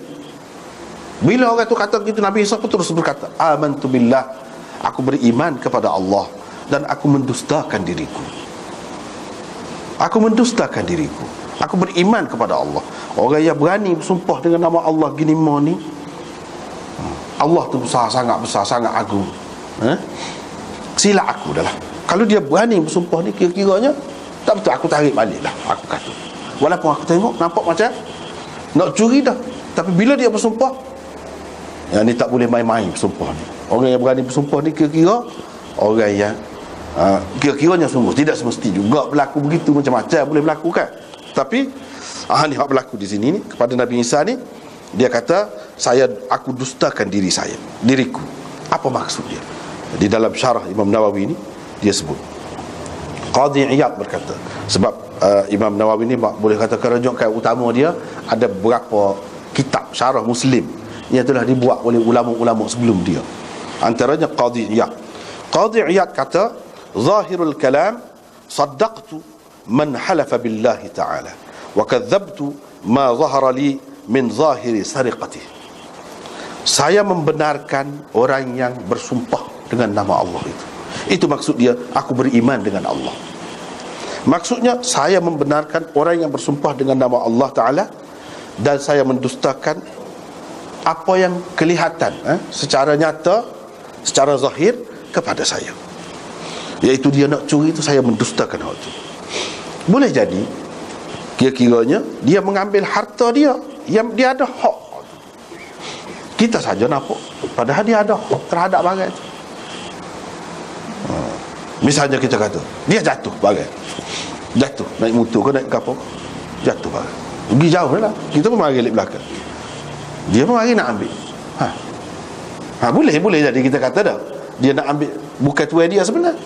Bila orang itu kata begitu, Nabi Isa pun terus berkata, amantu billah, aku beriman kepada Allah dan aku mendustakan diriku. Aku mendustakan diriku. Aku beriman kepada Allah. Orang yang berani bersumpah dengan nama Allah gini mau ni, Allah tu besar, sangat agung. Silap aku dah lah. Kalau dia berani bersumpah ni, kira-kiranya tak betul, aku tarik balik lah, aku kata. Walaupun aku tengok nampak macam nak curi dah, tapi bila dia bersumpah, yang ni tak boleh main-main bersumpah ni. Orang yang berani bersumpah ni kira-kira orang yang kira-kiranya sungguh. Tidak semesti juga berlaku begitu, macam-macam boleh berlaku kan. Tapi ni hak berlaku di sini ni kepada Nabi Isa ni. Dia kata, aku dustakan diriku. Apa maksud dia? Di dalam syarah Imam Nawawi ni dia sebut, Qadhi Iyad berkata, sebab Imam Nawawi ni boleh kata kerujukan utama dia ada beberapa kitab syarah Muslim yang telah dibuat oleh ulama-ulama sebelum dia. Antaranya Qadhi Iyad. Qadhi Iyad kata, zahirul kalam saddaqtu man halafa billahi ta'ala wa kadzabtu ma zahara li min zahiri sariqati. Saya membenarkan orang yang bersumpah dengan nama Allah itu. Itu maksud dia, aku beriman dengan Allah. Maksudnya saya membenarkan orang yang bersumpah dengan nama Allah Ta'ala, dan saya mendustakan apa yang kelihatan secara nyata, secara zahir kepada saya, iaitu dia nak curi itu. Saya mendustakan hal itu. Boleh jadi kira-kiranya dia mengambil harta dia yang dia ada hak. Kita saja nampak, padahal dia ada hak terhadap barang itu. Misalnya kita kata dia jatuh barang, jatuh naik motor ke naik kapal, jatuh barang, pergi jauh lah, kita pun mari balik belakang, dia pun mari nak ambil. Boleh jadi kita kata dah dia nak ambil, bukan tuai dia sebenar.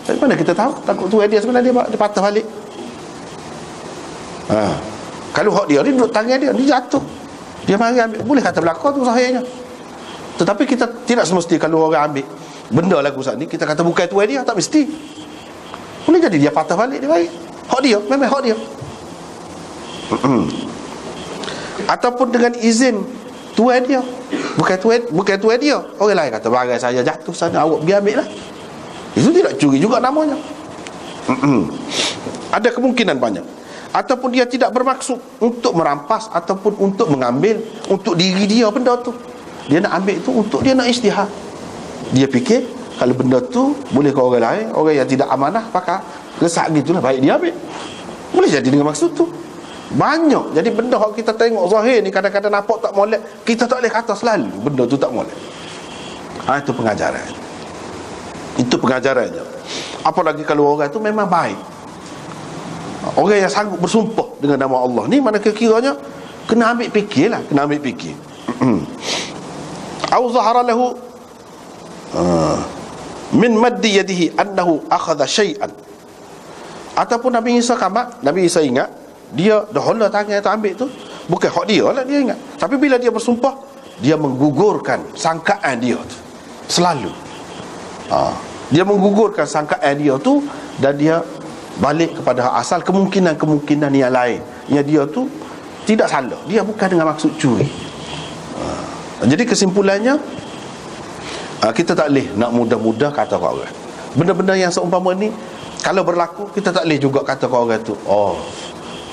Dari mana kita tahu? Takut tuai dia sebenar dia patah balik. Kalau hak dia duduk tangan dia jatuh, dia mari ambil, boleh kata belakang tu sahihnya. Tetapi kita tidak semesti kalau orang ambil benda lagu saat ni kita kata bukan tuai dia, tak mesti. Boleh jadi dia patah balik, dia balik hak dia, memang hak dia. Ataupun dengan izin tuai dia, bukan tuai dia, orang lain kata barang saya jatuh sana, awak biar ambil lah. Itu tidak curi juga namanya. Ada kemungkinan banyak. Ataupun dia tidak bermaksud untuk merampas ataupun untuk mengambil untuk diri dia benda tu. Dia nak ambil tu untuk dia nak istihad. Dia fikir kalau benda tu boleh ke orang lain, orang yang tidak amanah pakai lesak gitulah, baik dia ambil. Boleh jadi dengan maksud tu. Banyak. Jadi benda yang kita tengok zahir ni kadang-kadang nampak tak molek, kita tak boleh kata selalu benda tu tak molek. Itu pengajaran. Itu pengajarannya. Apalagi kalau orang tu memang baik, orang yang sanggup bersumpah dengan nama Allah ni, mana kira-kiranya kena ambil fikir lah, kena ambil fikir. Au zahara lahu min maddi yadihi annahu akhadha syai'an. Ataupun Nabi Isa Nabi Isa ingat dia dah hola tangan tu ambil tu, bukan hak dia lah, dia ingat. Tapi bila dia bersumpah, dia menggugurkan sangkaan dia tu selalu. Dia menggugurkan sangkaan dia tu, dan dia balik kepada asal kemungkinan-kemungkinan yang lain, yang dia tu tidak salah, dia bukan dengan maksud curi. Jadi kesimpulannya, kita tak boleh nak mudah-mudah kata kat orang. Benda-benda yang seumpama ni kalau berlaku, kita tak boleh juga kata kat orang tu,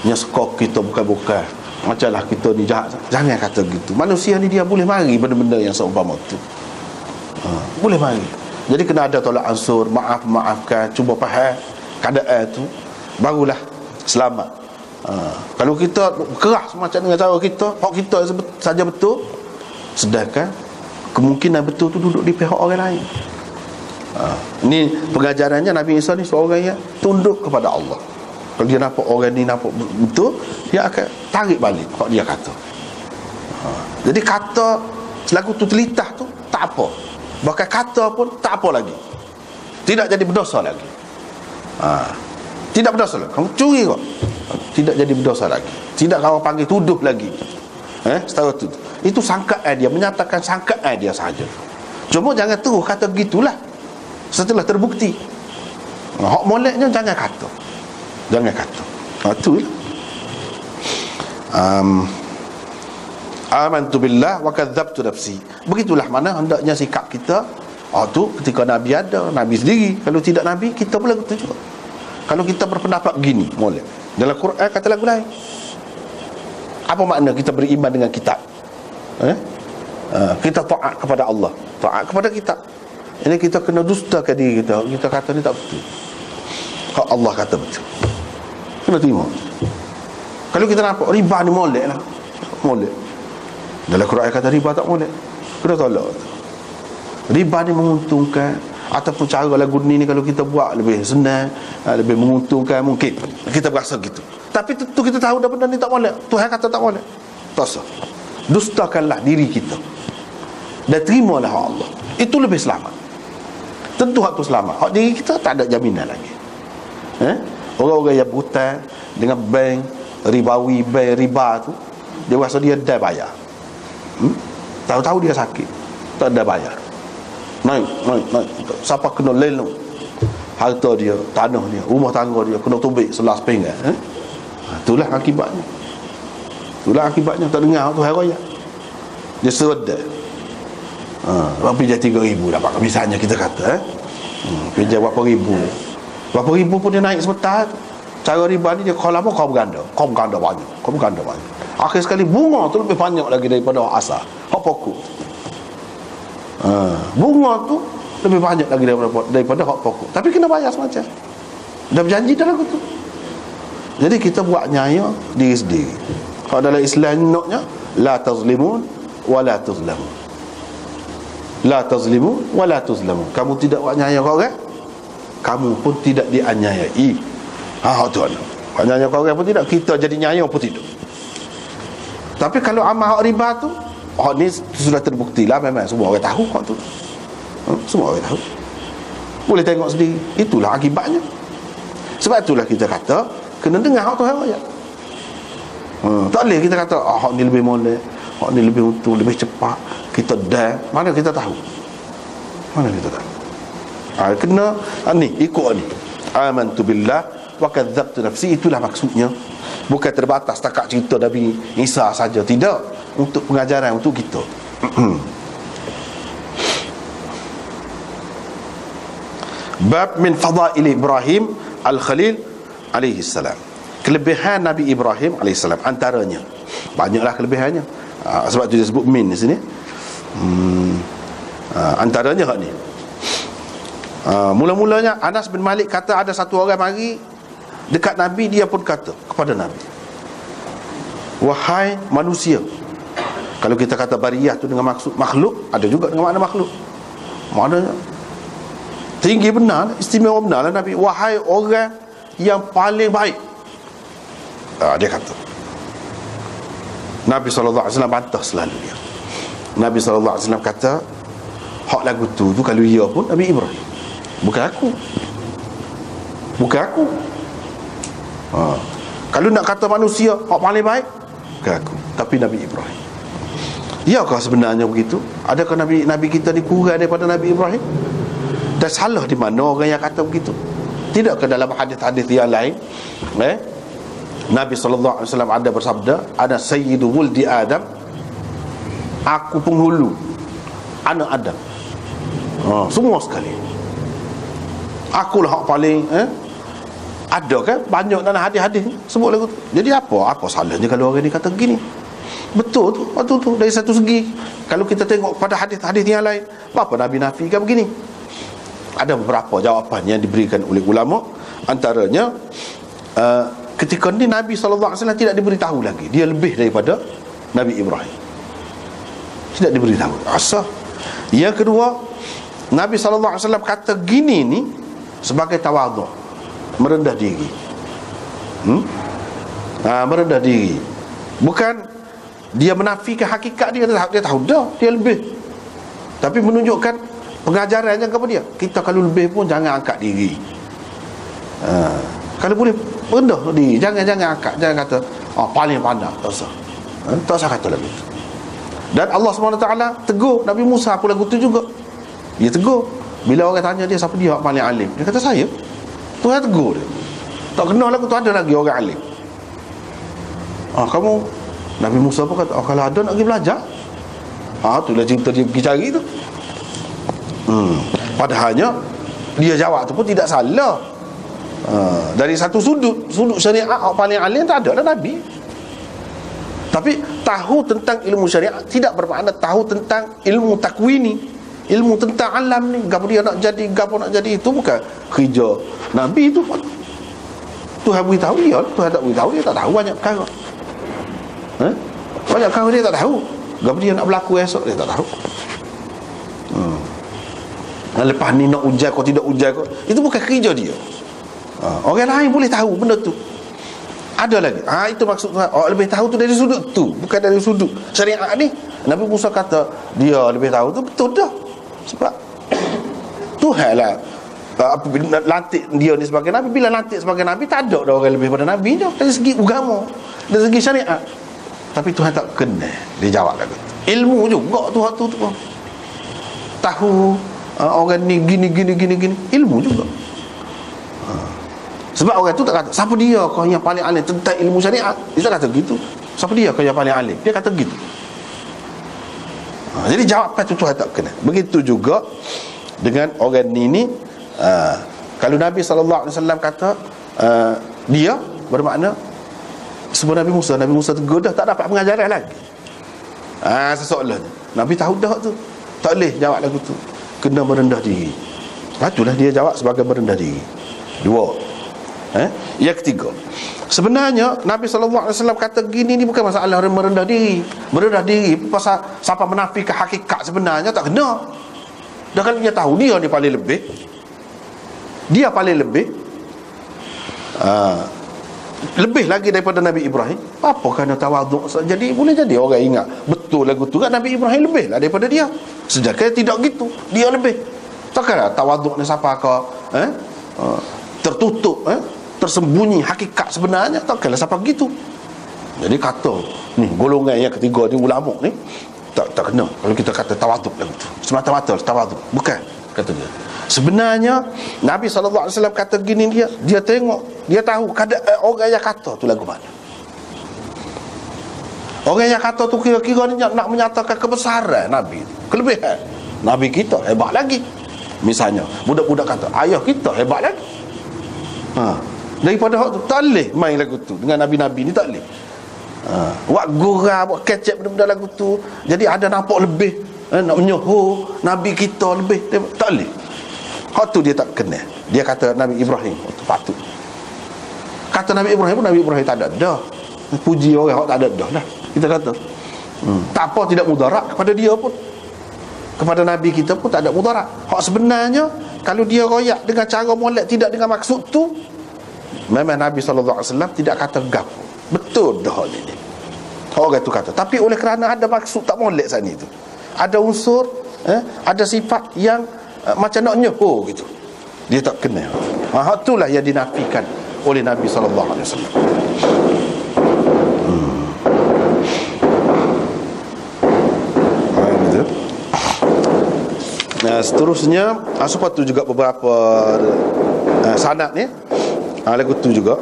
nya skop kita bukan-bukan, macamlah kita ni jahat. Jangan kata gitu. Manusia ni dia boleh mari benda-benda yang seumpama tu, boleh mari. Jadi kena ada tolak ansur, maafkan, cuba faham keadaan tu, barulah selamat. Kalau kita keras macam dengan cara kita, hak kita saja betul, sedangkan kemungkinan betul tu duduk di pihak orang lain. Ini pengajarannya Nabi Isa ni seorang yang tunduk kepada Allah. Kalau dia nampak orang ni nampak betul, dia akan tarik balik kalau dia kata. Jadi kata selaku tu telitah tu tak apa. Bahkan kata pun tak apa lagi. Tidak jadi berdosa lagi. Tidak berdosa lagi. Kamu curi kok, tidak jadi berdosa lagi. Tidak kau panggil tuduh lagi. Setara tu. Itu sangkaan dia, menyatakan sangkaan dia sahaja. Cuma jangan terus kata begitulah setelah terbukti. Hak moleknya jangan kata. Jangan kata. Itulah. Amantu billah wa kadzdzabtu nafsi. Begitulah mana hendaknya sikap kita. Tu ketika Nabi ada, Nabi sendiri. Kalau tidak Nabi, kita pun lagu tu juga. Kalau kita berpendapat begini, molek. Dalam Quran kata lagu lain. Apa makna kita beriman dengan kitab? Kita taat kepada Allah, taat kepada kitab. Ini kita kena dustakan diri kita. Kita kata ni tak betul. Kalau Allah kata betul, kena terima. Kalau kita nampak riba ni molek lah, molek. Dalam Quran kata riba tak molek, kena tolak. Riba ni menguntungkan, ataupun cara lagu ni kalau kita buat lebih senang, lebih menguntungkan, mungkin kita berasa gitu. Tapi tentu kita tahu dah benda ni tak molek. Tuhan kata tak molek, tak sah. Dustakanlah diri kita dan terimalah hak Allah. Itu lebih selamat. Tentu hak tu selamat. Hak diri kita tak ada jaminan lagi. Orang-orang yang berhutang dengan bank ribawi, bank riba tu, dia rasa dia dah bayar. Tahu-tahu dia sakit, tak ada bayar. Naik. Siapa kena lelong harta dia, tanah dia, rumah tangga dia, kena tubik selas pinggan. Itulah akibatnya. Itulah akibatnya. Tak dengar tu hari raya, dia sedar. Pinjam 3,000 dapat. Misalnya kita kata pinjam berapa ribu pun dia naik sebentar. Cara riba ni dia kalau lama kau berganda banyak. Akhir sekali bunga tu lebih banyak lagi daripada asal hak pokok. Bunga tu lebih banyak lagi daripada hak pokok. Tapi kena bayar semacam. Dah berjanji dalam tu. Jadi kita buat nyaya diri sendiri. Kalau dalam Islam naknya la tazlimun wa la tuzlamun. La tazlimu wa la tuzlamu. Kamu tidak buat nyaya kau orang, kamu pun tidak dianiayai. Tuan. Buat nyaya kau orang pun tidak, kita jadi nyaya pun tidak. Tapi kalau amal hak riba tu, ni sudah terbukti lah, memang semua orang tahu hak tu. Semua orang tahu. Boleh tengok sendiri. Itulah akibatnya. Sebab itulah kita kata kena dengar hak Tuhan ayat. Tak boleh kita kata hak ni lebih molek, hak ni lebih untung, lebih cepat. Kita dah, mana kita tahu? Kena ni, ikut ni. Amantu billah wa kadzdzabtu nafsi. Itulah maksudnya. Bukan terbatas setakat cerita Nabi Isa saja, tidak. Untuk pengajaran untuk kita. Bab min fadail Ibrahim al-Khalil alaihi salam. Kelebihan Nabi Ibrahim alaihi salam, antaranya banyaklah kelebihannya. Sebab tu dia sebut min di sini. Antaranya hak ni. Mula-mulanya Anas bin Malik kata ada satu orang mari dekat Nabi, dia pun kata kepada Nabi, wahai manusia. Kalau kita kata bariyah tu dengan maksud makhluk, ada juga dengan makna makhluk. Maknanya tinggi benar, istimewa benar lah Nabi. Wahai orang yang paling baik. Dia kata. Nabi SAW bantah selalu dia. Nabi SAW kata, hak lagu tu kalau ia pun Nabi Ibrahim, bukan aku. Kalau nak kata manusia hak paling baik, bukan aku, tapi Nabi Ibrahim. Iyakah sebenarnya begitu? Adakah Nabi kita ni kurang daripada Nabi Ibrahim? Dan salah di mana orang yang kata begitu? Tidakkah dalam hadis-hadis yang lain Nabi SAW ada bersabda, ana sayyidu wuldi Adam, aku penghulu anak Adam. Semua sekali akulah hak paling ada kan banyak dalam hadis-hadis sebut lagu tu. Jadi apa salahnya kalau orang ni kata begini? Betul tu, waktu tu dari satu segi. Kalau kita tengok pada hadis-hadis yang lain, apa Nabi nafikan begini? Ada beberapa jawapan yang diberikan oleh ulama. Antaranya ketika ni Nabi SAW tidak diberitahu lagi dia lebih daripada Nabi Ibrahim. Tidak diberitahu. Asal Yang kedua, Nabi SAW kata gini ni sebagai tawaduk, merendah diri. Merendah diri. Bukan dia menafikan hakikat dia tahu dah dia lebih. Tapi menunjukkan pengajarannya kepada dia, kita kalau lebih pun jangan angkat diri. Kalau boleh rendah diri, jangan angkat, jangan kata paling pandai, tak usah. Tak usah kata lagu tu. Dan Allah SWT tegur Nabi Musa pun lagu tu juga. Dia tegur. Bila orang tanya dia siapa dia paling alim, dia kata saya. Tuhan tegur dia. Tak kenal lagu tu, ada lagi orang alim. Kamu Nabi Musa pun kata kalau ada nak pergi belajar. Itulah cerita dia pergi cari tu. Padahalnya dia jawab tu pun tidak salah. Dari satu sudut syariat paling alim tak ada lah Nabi. Tapi tahu tentang ilmu syariat tidak bermakna tahu tentang ilmu takwini, ilmu tentang alam ni. Gapo dia nak jadi, gapo nak jadi, itu bukan kerja Nabi itu. Tuhan beritahu dia, Tuhan tak beritahu dia tak tahu banyak perkara. Banyak perkara dia tak tahu. Gapo dia nak berlaku esok dia tak tahu. Lepas ni nak ujian kau tidak ujian kau, itu bukan kerja dia. Orang lain boleh tahu benda tu. Ada lagi. Itu maksud Tuhan. Lebih tahu tu dari sudut tu, bukan dari sudut syariat ni. Nabi Musa kata dia lebih tahu tu betul dah. Sebab Tuhan lah lantik dia ni sebagai Nabi. Bila lantik sebagai Nabi, tak ada dah orang lebih pada Nabi dah, dari segi agama, dari segi syariat. Tapi Tuhan tak kena. Dia jawab lagi. Ilmu juga Tuhan tu tahu orang ni gini. Ilmu juga. Sebab orang tu tak kata siapa dia kau yang paling alim tentang ilmu syariat. Dia tak kata gitu. Siapa dia kau yang paling alim. Dia kata gitu. Jadi jawapan tu Tuhan tak kena. Begitu juga dengan orang ni. Kalau Nabi SAW kata dia, bermakna sebelum Nabi Musa tegur dah tak dapat pengajaran lagi. Sesoalnya Nabi tahu dah tu, tak boleh jawab lagu tu, kena merendah diri. Itulah dia jawab sebagai merendah diri. Dua. Yang ketiga, sebenarnya Nabi SAW kata gini ni bukan masalah merendah diri. Merendah diri pasal siapa menafikan hakikat sebenarnya, tak kena. Dan kalau dia tahu dia ni paling lebih, dia paling lebih lebih lagi daripada Nabi Ibrahim, apa kena tawaduk. Jadi boleh jadi orang ingat betul lagu tu kan Nabi Ibrahim lebih lah daripada dia. Sedangkan tidak gitu, dia lebih. Takkanlah tawaduk ni siapa kau tertutup, tersembunyi hakikat sebenarnya, takkanlah siapa gitu. Jadi kata ni golongan yang ketiga ni, ulama ni tak kena kalau kita kata tawaduk lagu tu semata-mata tawaduk, bukan kata dia. Sebenarnya Nabi SAW kata gini, dia tengok, dia tahu kadang orang yang kata tu lagu mana. Orang yang kata tu kira-kira ni nak menyatakan kebesaran Nabi, kelebihan Nabi kita hebat lagi. Misalnya budak-budak kata ayah kita hebat lagi. Daripada hak tu tak boleh main lagu tu dengan Nabi-Nabi ni, tak boleh. Buat gurau, buat kecek benda-benda lagu tu. Jadi ada nampak lebih, nak menyoho Nabi kita lebih, tak boleh. Hak tu dia tak kena. Dia kata Nabi Ibrahim tu patut. Kata Nabi Ibrahim pun, Nabi Ibrahim tak ada dah. Puji orang hak tak ada dah. Kita kata tak apa, tidak mudarat kepada dia pun, kepada Nabi kita pun tak ada mudarat. Hak sebenarnya kalau dia royak dengan cara molek, tidak dengan maksud tu, memang Nabi SAW tidak kata gapo. Betul dah ni. Orang tu kata, tapi oleh kerana ada maksud tak molek sana itu, ada unsur, ada sifat yang macam nak nyoho gitu, dia tak kena. Itulah yang dinafikan oleh Nabi SAW. Seterusnya sepatu juga beberapa sanad ni lagu tu juga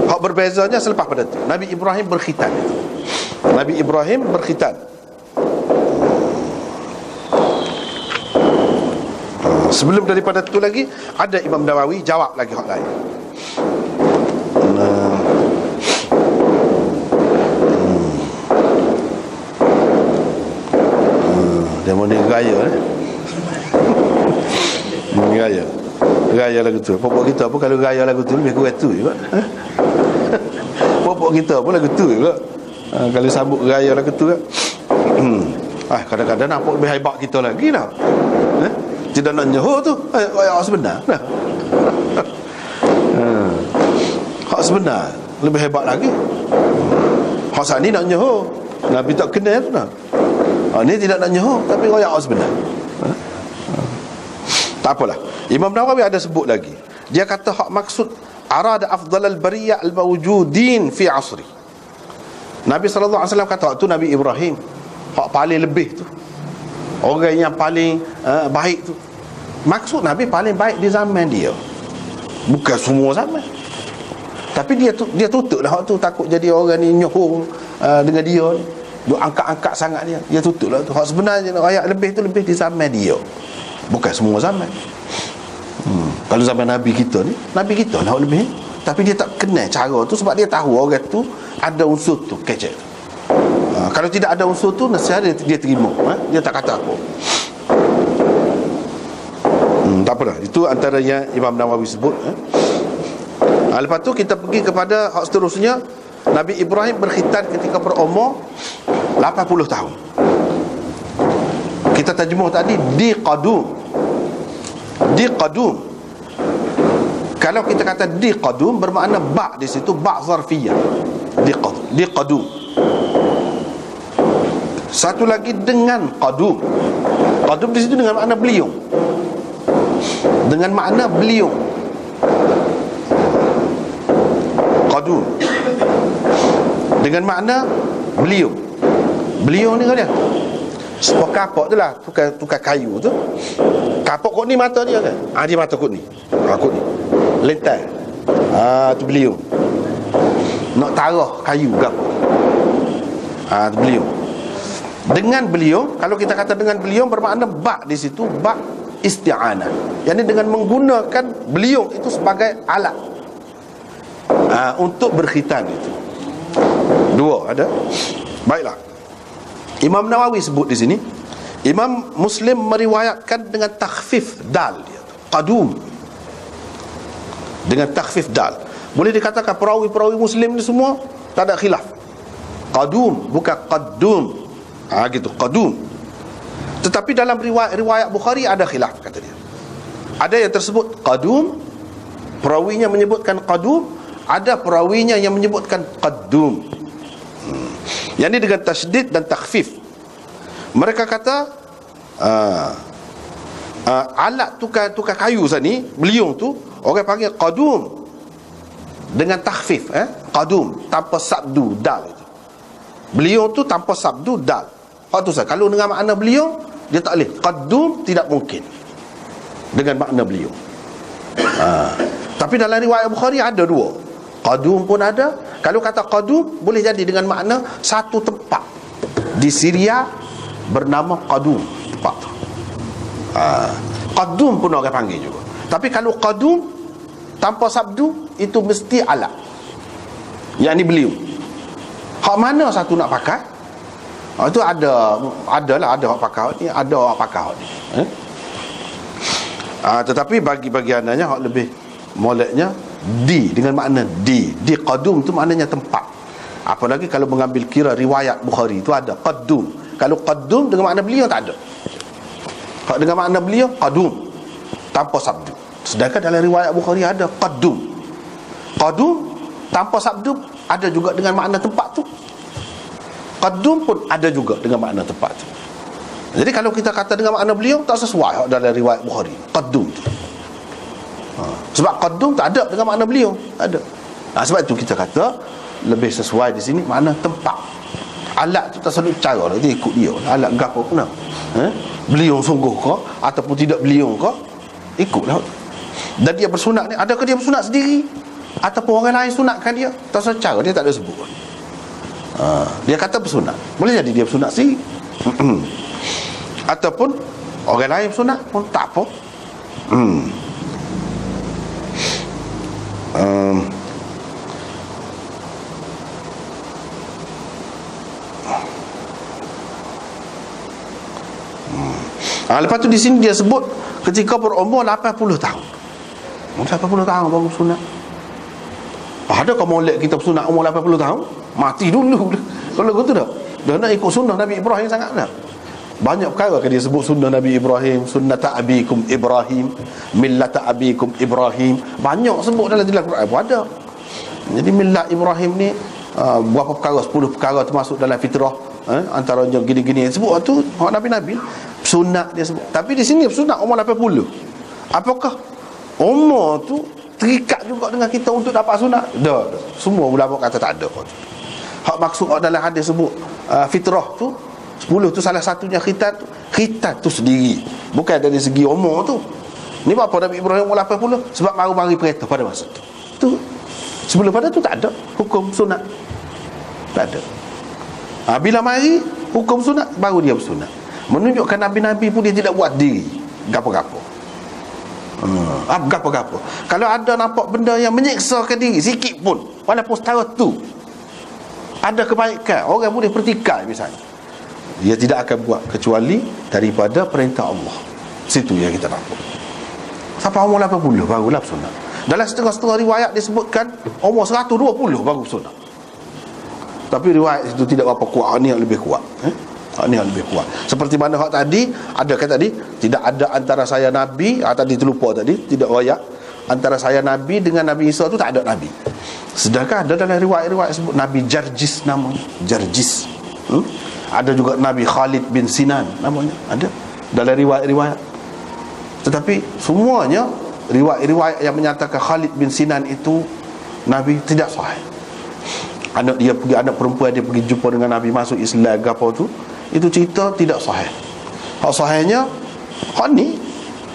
hak berbezanya selepas pada tu. Nabi Ibrahim berkhitan. Nabi Ibrahim berkhitan. Sebelum daripada tu lagi ada Imam Nawawi jawab lagi hak lain. Dia mau ni gaya gaya lagu tu. Pokok kita pun kalau gaya lagu tu lebih kurang tu juga. Pokok kita pun lagu tu juga. Kalau sambut gaya lagu tu kan. Kadang-kadang nampak lebih hebat kita lagi lah. Tidak nak nyoh tu hak sebenar dah. Hak sebenar lebih hebat lagi. Hak sani nak nyoh, Nabi tak kenal tu dah. Ni tidak nak nyoh tapi royak hak sebenar. Tak apalah. Imam Nawawi ada sebut lagi. Dia kata hak maksud arada afdalal bariyah al-mawjudin fi asri. Nabi SAW kata waktu Nabi Ibrahim hak paling lebih tu, orang yang paling baik tu, maksud Nabi paling baik di zaman dia, bukan semua zaman. Tapi dia tutup lah hak tu, takut jadi orang ni nyohong dengan dia, dia angkat-angkat sangat dia. Dia tutup lah tu. Hak sebenarnya ayat lebih tu lebih di zaman dia, bukan semua zaman. Kalau zaman Nabi kita ni, Nabi kita lah lebih. Tapi dia tak kenal cara tu sebab dia tahu orang tu ada unsur tu, kecek tu. Kalau tidak ada unsur tu, nasihat dia terima. Dia tak kata apa. Tak apalah. Itu antara yang Imam Nawawi sebut. Lepas tu kita pergi kepada hak seterusnya. Nabi Ibrahim berkhitan ketika berumur 80 tahun. Kita terjemuh tadi di qadum. Di qadum. Kalau kita kata di qadum, bermakna ba' di situ, ba' zarfiyah. Di qadum. Satu lagi dengan qadum. Qadum di situ dengan makna beliung. Dengan makna beliung. Qadum dengan makna beliung. Beliung ni kau dia sebuah kapok tu lah, tukar kayu tu. Kapok kot ni mata dia kan. Dia mata kot ni. Kot ni lentai. Tu beliung. Nak taruh kayu kapok. Tu beliung. Dengan beliung, kalau kita kata dengan beliung, bermakna ba' di situ, ba' isti'anah. Yani dengan menggunakan beliung itu sebagai alat untuk berkhitan itu. Dua ada. Baiklah. Imam Nawawi sebut di sini, Imam Muslim meriwayatkan dengan takhfif dal dia, qadum. Dengan takhfif dal. Boleh dikatakan perawi-perawi Muslim ni semua tak ada khilaf. Qadum bukan qaddum. Gitu, qadum. Tetapi dalam riwayat Bukhari ada khilaf, kata dia. Ada yang tersebut qadum, perawinya menyebutkan qadum, ada perawinya yang menyebutkan qaddum. Yang ini dengan tasydid dan takhfif. Mereka kata alat tukar kayu sini, beliung tu, orang panggil qadum dengan takhfif, qadum tanpa sabdu dal itu. Beliung tu tanpa sabdu dal. Tu sah. Kalau dengan makna beliung, dia tak boleh. Qaddum tidak mungkin dengan makna beliung. Tapi dalam riwayat Bukhari ada dua. Qadum pun ada. Kalau kata qadum, boleh jadi dengan makna satu tempat di Syria bernama Qadum, tempat tu. Qadum pun orang panggil juga. Tapi kalau qadum tanpa sabdu, itu mesti alat, yang ni beliung. Hak mana satu nak pakai? Itu ada hak pakai ni, ada hak pakai ni. Tetapi bagi anaknya hak lebih moleknya di, dengan makna di qadum tu maknanya tempat. Apalagi kalau mengambil kira riwayat Bukhari tu ada qaddum. Kalau qaddum dengan makna beliau tak ada. Kalau dengan makna beliau qadum tanpa sabdu. Sedangkan dalam riwayat Bukhari ada qaddum. Qadum tanpa sabdu ada juga dengan makna tempat tu. Qaddum pun ada juga dengan makna tempat tu. Jadi kalau kita kata dengan makna beliau, tak sesuai dalam riwayat Bukhari qaddum tu. Sebab qaddum tak ada dengan makna beliau, tak ada. Sebab itu kita kata lebih sesuai di sini makna tempat. Alat tu tak selalu cara dia ikut dia. Alat gapo pun beliau sungguh ke ataupun tidak beliau ke, ikutlah. Dan dia bersunat ni, adakah dia bersunat sendiri ataupun orang lain sunatkan dia, tak selalu cara dia tak ada sebut. Dia kata bersunat, boleh jadi dia bersunat sendiri ataupun orang lain bersunat pun tak apa. Lepas tu di sini dia sebut ketika berumur 80 tahun. 80 tahun baru sunat. Ada kau molek kita bersunat umur 80 tahun? Mati dulu. Kalau gitu dah. Dia nak ikut sunnah Nabi Ibrahim sangat dah. Banyak perkara kan dia sebut sunnah Nabi Ibrahim, sunnata abikum Ibrahim, millata abikum Ibrahim. Banyak sebut dalam Quran pun ada. Jadi millat Ibrahim ni berapa perkara, 10 perkara termasuk dalam fitrah, antaranya gini-gini sebut tu hak Nabi-Nabi sunat dia sebut. Tapi di sini sunat umur 80. Apakah umur tu terikat juga dengan kita untuk dapat sunat? Dah. Semua ulama kata tak ada. Hak maksud dalam hadis sebut fitrah tu 10 tu salah satunya khitan tu sendiri, bukan dari segi umur tu. Ni apa Nabi Ibrahim umur 80? Sebab mari-mari perintah pada masa tu. Sebelum pada tu tak ada hukum sunat. Tak ada. Bila mari hukum sunat, baru dia bersunat. Menunjukkan Nabi-Nabi pun dia tidak buat diri gapo-gapo. Gapo-gapo. Kalau ada nampak benda yang menyiksakan diri sikit pun, walaupun setara tu ada kebaikan, orang boleh pertikai misalnya, dia tidak akan buat kecuali daripada perintah Allah. Situ yang kita nampak. Sampai umur 80 barulah bersunat. Dalam setengah-setengah riwayat disebutkan umur 120 baru bersunat. Tapi riwayat itu tidak berapa kuat. Ini yang lebih kuat. Ini yang lebih kuat. Seperti mana hak tadi, ada kan tadi, tidak ada antara saya Nabi, tadi terlupa tadi, tidak riwayat antara saya Nabi dengan Nabi Isa tu tak ada Nabi. Sedangkan ada dalam riwayat-riwayat sebut Nabi Jarjis namanya, Jarjis. Ada juga Nabi Khalid bin Sinan namanya, ada dalam riwayat-riwayat. Tetapi semuanya riwayat-riwayat yang menyatakan Khalid bin Sinan itu Nabi tidak sahih. Anak perempuan dia pergi jumpa dengan Nabi masuk Islam ke apa tu, itu cerita tidak sahih. Hak sahihnya hak ni,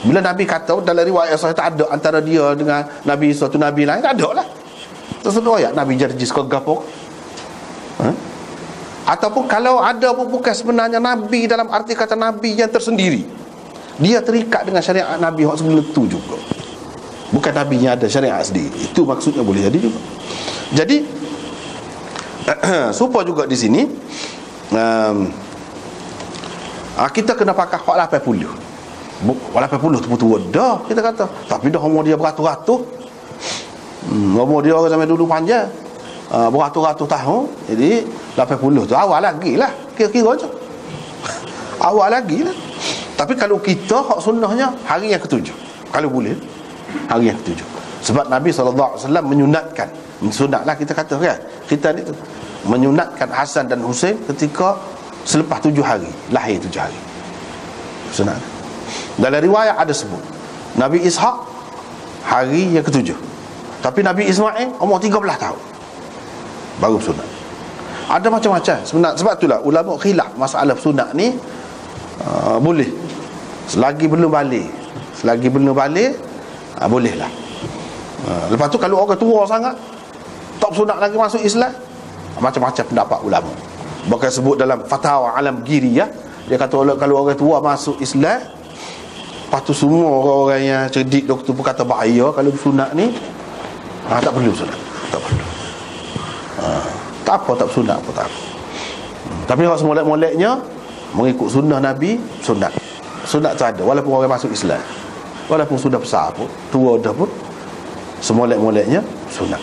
bila Nabi kata dalam riwayat sahih tak ada antara dia dengan Nabi suatu Nabi lain, tak ada lah. Terus ayat Nabi Jarjis ke gapo. Ataupun kalau ada pun bukan sebenarnya Nabi dalam arti kata Nabi yang tersendiri. Dia terikat dengan syariat Nabi hak sebelum tu juga. Bukan Nabi yang ada syariat sendiri. Itu maksudnya boleh jadi juga. Jadi supaya juga di sini kita kena pakai hak 80. 80 tu tua dah kita kata. Tapi dah umur dia beratus-ratus. Umur dia sampai dulu panjang. Beratus-ratus tahun. Jadi 80 tu awal lagi lah. Kira-kira je awal lagi lah. Tapi kalau kita hak sunnahnya hari yang ketujuh, kalau boleh hari yang ketujuh. Sebab Nabi SAW menyunatkan, sunatlah kita kata kan, kita ni tu menyunatkan Hasan dan Husain ketika selepas 7 hari, lahir 7 hari. Sunat. Dalam riwayat ada sebut Nabi Ishaq hari yang ketujuh, tapi Nabi Ismail umur 13 tahun baru sunat. Ada macam-macam sebenarnya. Sebab itulah ulama khilaf masalah sunat ni. Boleh selagi belum balik, bolehlah. Lepas tu kalau orang tua sangat tak sunat lagi masuk Islam, macam-macam pendapat ulama. Bahkan sebut dalam Fatwa Alam Giriyah, dia kata kalau orang tua masuk Islam, lepas tu semua orang-orang yang cerdik doktor pun kata bahaya kalau sunat ni. Tak perlu sunat, tak perlu. Tak apa, tak sunat apa tak apa. Tapi kalau semolek-moleknya mengikut sunnah Nabi, sunat tu ada walaupun orang masuk Islam, walaupun sudah besar pun, tua dah pun, semolek-moleknya sunat.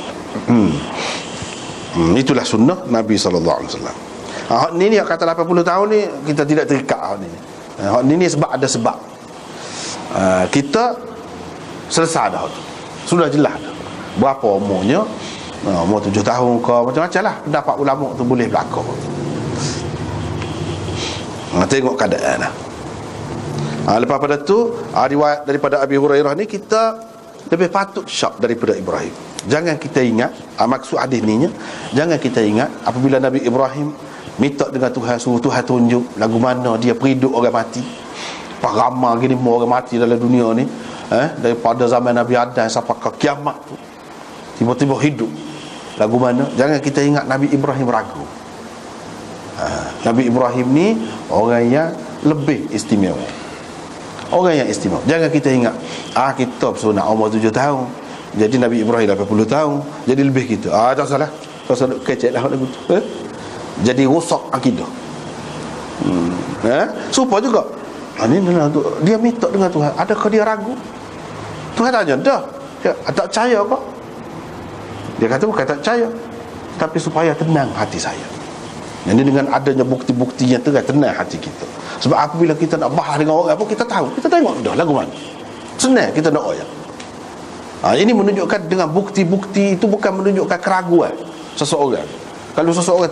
Itulah sunnah Nabi SAW. Hak ni yang kata 80 tahun ni kita tidak terikat. Hak ni sebab ada sebab. Kita selesai dah tu, sudah jelas dah berapa umurnya. Umur 7 tahun ke, macam-macam lah pendapat ulama tu boleh berlaku. Tengok keadaan lah. Lepas pada tu riwayat daripada Abi Hurairah ni kita lebih patut syak daripada Ibrahim. Jangan kita ingat, maksud hadis ni nya, jangan kita ingat apabila Nabi Ibrahim minta dengan Tuhan, suruh Tuhan tunjuk lagu mana dia periduk orang mati. Ramai gini orang mati dalam dunia ni, daripada zaman Nabi Adam sampai ke kiamat tu, tiba-tiba hidup lagu mana. Jangan kita ingat Nabi Ibrahim ragu. Nabi Ibrahim ni orang yang lebih istimewa, orang yang istimewa. Jangan kita ingat kita bersunat umur 7 tahun, jadi Nabi Ibrahim 80 tahun, jadi lebih kita. Tak salah. Tak salah, kecek lah lagu tu. Jadi rosak akidah. Supaya juga dia minta dengan Tuhan, adakah dia ragu? Tuhan tanya, dah tak percaya apa? Dia kata bukan tak percaya, tapi supaya tenang hati saya. Jadi dengan adanya bukti-bukti yang tenang hati kita. Sebab apabila kita nak bahas dengan orang apa, kita tahu, kita tengok dah lagu mana. Senang kita nak ayat. Ini menunjukkan dengan bukti-bukti itu bukan menunjukkan keraguan seseorang. Kalau seseorang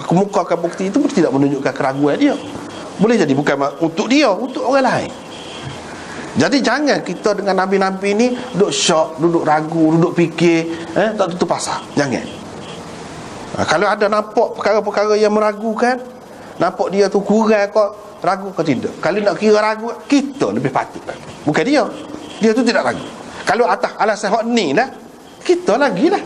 kemukakan bukti itu tidak menunjukkan keraguan dia. Boleh jadi bukan untuk dia, untuk orang lain. Jadi jangan kita dengan nabi-nabi ni duduk syok, duduk ragu, duduk fikir, tak tutup pasar. Jangan. Kalau ada nampak perkara-perkara yang meragukan, nampak dia tu kurang kok, ragu ke tidak. Kalau nak kira ragu, kita lebih patut, bukan dia. Dia tu tidak ragu. Kalau atas alasan hak ni lah, kita lagi lah.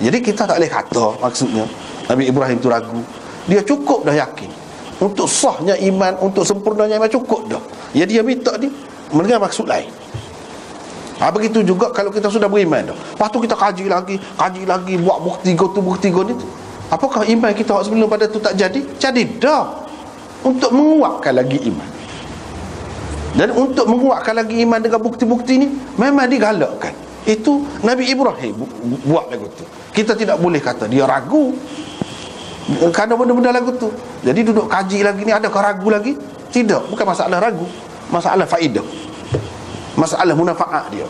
Jadi kita tak boleh kata maksudnya Nabi Ibrahim tu ragu. Dia cukup dah yakin. Untuk sahnya iman, untuk sempurnanya iman cukup dah. Ya dia minta ni dengan maksud lain. Begitu juga kalau kita sudah beriman dah. Lepas tu kita kaji lagi, buat bukti ni. Apakah iman kita sebelum pada tu tak jadi? Jadi dah. Untuk menguatkan lagi iman. Dan untuk menguatkan lagi iman dengan bukti-bukti ni, memang digalakkan. Itu Nabi Ibrahim buat lagu tu. Kita tidak boleh kata dia ragu kerana benda-benda lagu tu. Jadi duduk kaji lagi ni, adakah ragu lagi? Tidak, bukan masalah ragu, masalah faedah, masalah munafaat dia.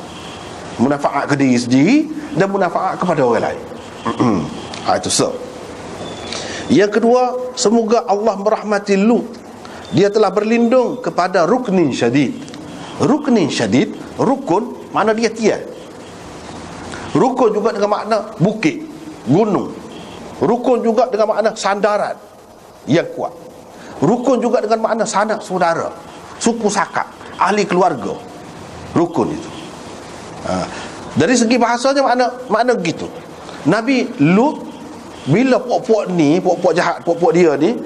Munafaat ke diri sendiri dan munafaat kepada orang lain. Itu so. Yang kedua, semoga Allah merahmati Lut. Dia telah berlindung kepada ruknin syadid. Ruknin syadid, rukun makna dia tiang. Rukun juga dengan makna bukit, gunung. Rukun juga dengan makna sandaran yang kuat. Rukun juga dengan makna sanak saudara, suku sakat, ahli keluarga. Rukun itu. Dari segi bahasanya makna gitu. Nabi Lut bila puak-puak jahat, puak-puak dia ni,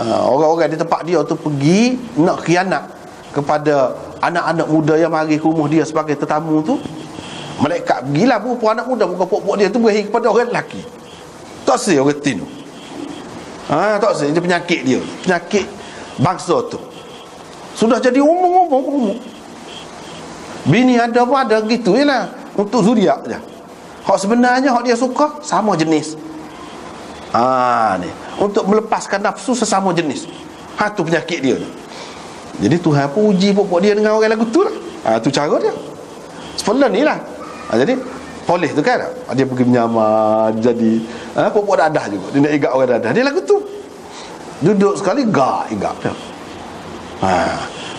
orang-orang di tempat dia tu pergi nak khianat kepada anak-anak muda yang mari ke rumah dia sebagai tetamu tu, malaikat pergilah perempuan anak muda, bukan puak-puak dia tu berakhir kepada orang lelaki. Tak sih orang tinu. Tak sih, dia penyakit dia, penyakit bangsa tu. Sudah jadi umum. Bini ada pun ada gitu je lah, untuk zuriat je. Hak sebenarnya hak dia suka sama jenis. Ni untuk melepaskan nafsu sesama jenis. Tu penyakit dia ni. Jadi Tuhan pun uji puak-puak dia dengan orang lagu tu lah. Tu cara dia. Sebelah ni lah. Jadi polis tu kan, dia pergi menyamar, jadi puak-puak dadah juga. Dia nak igat orang dadah. Dia lagu tu. Duduk sekali igat dia.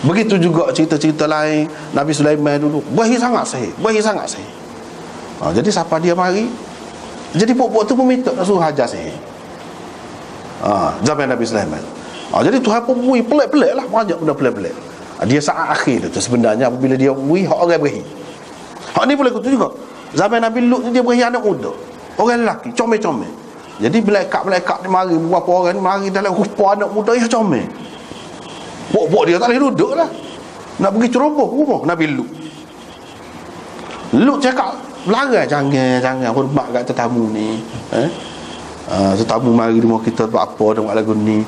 Begitu juga cerita-cerita lain. Nabi Sulaiman dulu berhi sangat sahih. Jadi siapa dia mari, jadi puak-puak tu pun minta nak suruh hajar sahih. Zaman Nabi Sulaiman. Jadi Tuhan pun beri pelik-pelik lah, banyak benda pelik-pelik. Dia saat akhir tu sebenarnya apabila dia beri hak orang berhi. Hak ni boleh kutu juga. Zaman Nabi Lut ni dia beri anak muda, orang lelaki, comel-comel. Jadi malaikat ni mari, beberapa orang ni mari dalam rupa anak muda yang comel. Puak-puak dia tak boleh duduk lah, nak pergi ceroboh rumah Nabi Lut. Lut cakap, larang, jangan hormat kat tetamu ni. Tetamu mari rumah kita buat apa, buat lagu ni.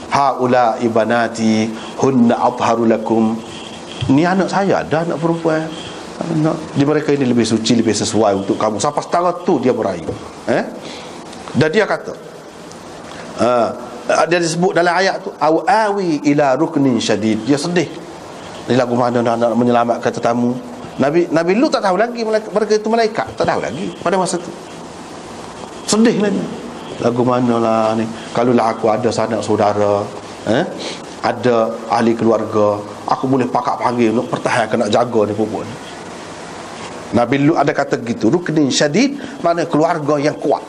Haula ibanati hunna atharu lakum. Ni anak saya, dah anak perempuan. Di mereka ini lebih suci, lebih sesuai untuk kamu. Sampai setara tu dia merayu. Dan dia kata, dia disebut dalam ayat tu, awi ila ruknin syadid. Dia sedih. Ni lagu mana nak menyelamatkan tetamu. Nabi Lut tak tahu lagi mereka itu malaikat, tak tahu lagi pada masa tu. Sedih lagi. Lagu mana lah ni, kalaulah aku ada sanak saudara, ada ahli keluarga, aku boleh panggil untuk pertahankan, nak jaga ni perempuan ni. Nabi Lut ada kata gitu, ruknin syadid makna keluarga yang kuat,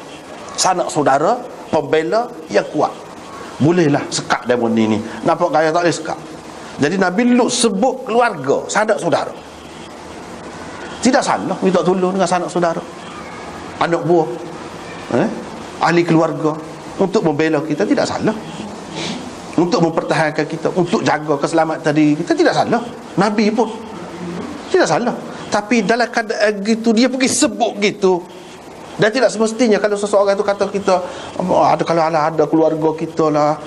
sanak saudara, pembela yang kuat. Bolehlah sekat demon ni. Nampak gaya tak boleh sekat. Jadi Nabi Lut sebut keluarga, sanak saudara. Tidak salah minta tolong dengan sanak saudara, anak buah, ahli keluarga, untuk membela kita, tidak salah. Untuk mempertahankan kita, untuk jaga keselamatan diri kita, tidak salah. Nabi pun tidak salah. Tapi dalam keadaan gitu dia pergi sebut gitu. Dan tidak semestinya kalau seseorang itu kata kita kalau ada keluarga kita lah,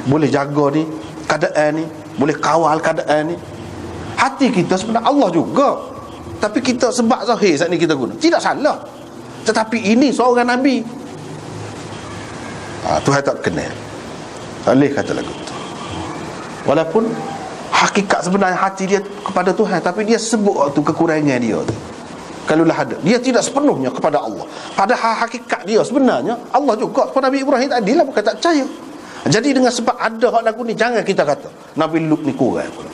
boleh jaga ni keadaan ni, boleh kawal keadaan ni. Hati kita sebenarnya Allah juga, tapi kita sebab zahir saat ni kita guna, tidak salah. Tetapi ini seorang Nabi, Tuhan tak kenal. Alih kata lagu tu. Walaupun hakikat sebenarnya hati dia kepada Tuhan, tapi dia sebut waktu kekurangan dia tu. Kalaulah ada, dia tidak sepenuhnya kepada Allah. Padahal hakikat dia sebenarnya Allah juga. Kepada Nabi Ibrahim tadi lah, bukan tak percaya. Jadi dengan sebab ada hak lagu ni, jangan kita kata Nabi Lut ni kurang pula,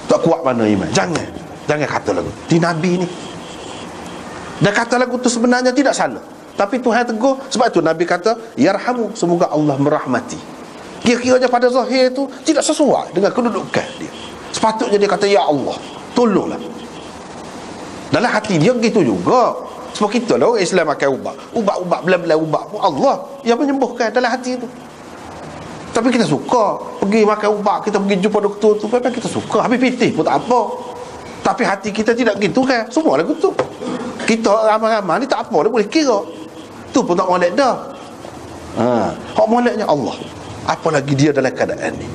tak kuat mana iman. Jangan kata lagu di Nabi ni. Dan kata lagu tu sebenarnya tidak salah, tapi Tuhan tegur. Sebab tu Nabi kata yarhamu, semoga Allah merahmati. Kira-kiranya pada zahir tu tidak sesuai dengan kedudukan dia. Sepatutnya dia kata ya Allah, tolonglah. Dalam hati dia gitu juga. Sebab kita lah orang Islam makan ubat belah-belah ubat pun Allah yang menyembuhkan dalam hati tu. Tapi kita suka pergi makan ubat, kita pergi jumpa doktor tu, memang kita suka. Habis pitih pun tak apa. Tapi hati kita tidak gitu kan. Semua lah gitu. Kita ramai-ramai ni tak apa dah boleh kira. Tu pun tak molek dah. Hak moleknya Allah. Apalagi dia dalam keadaan ni.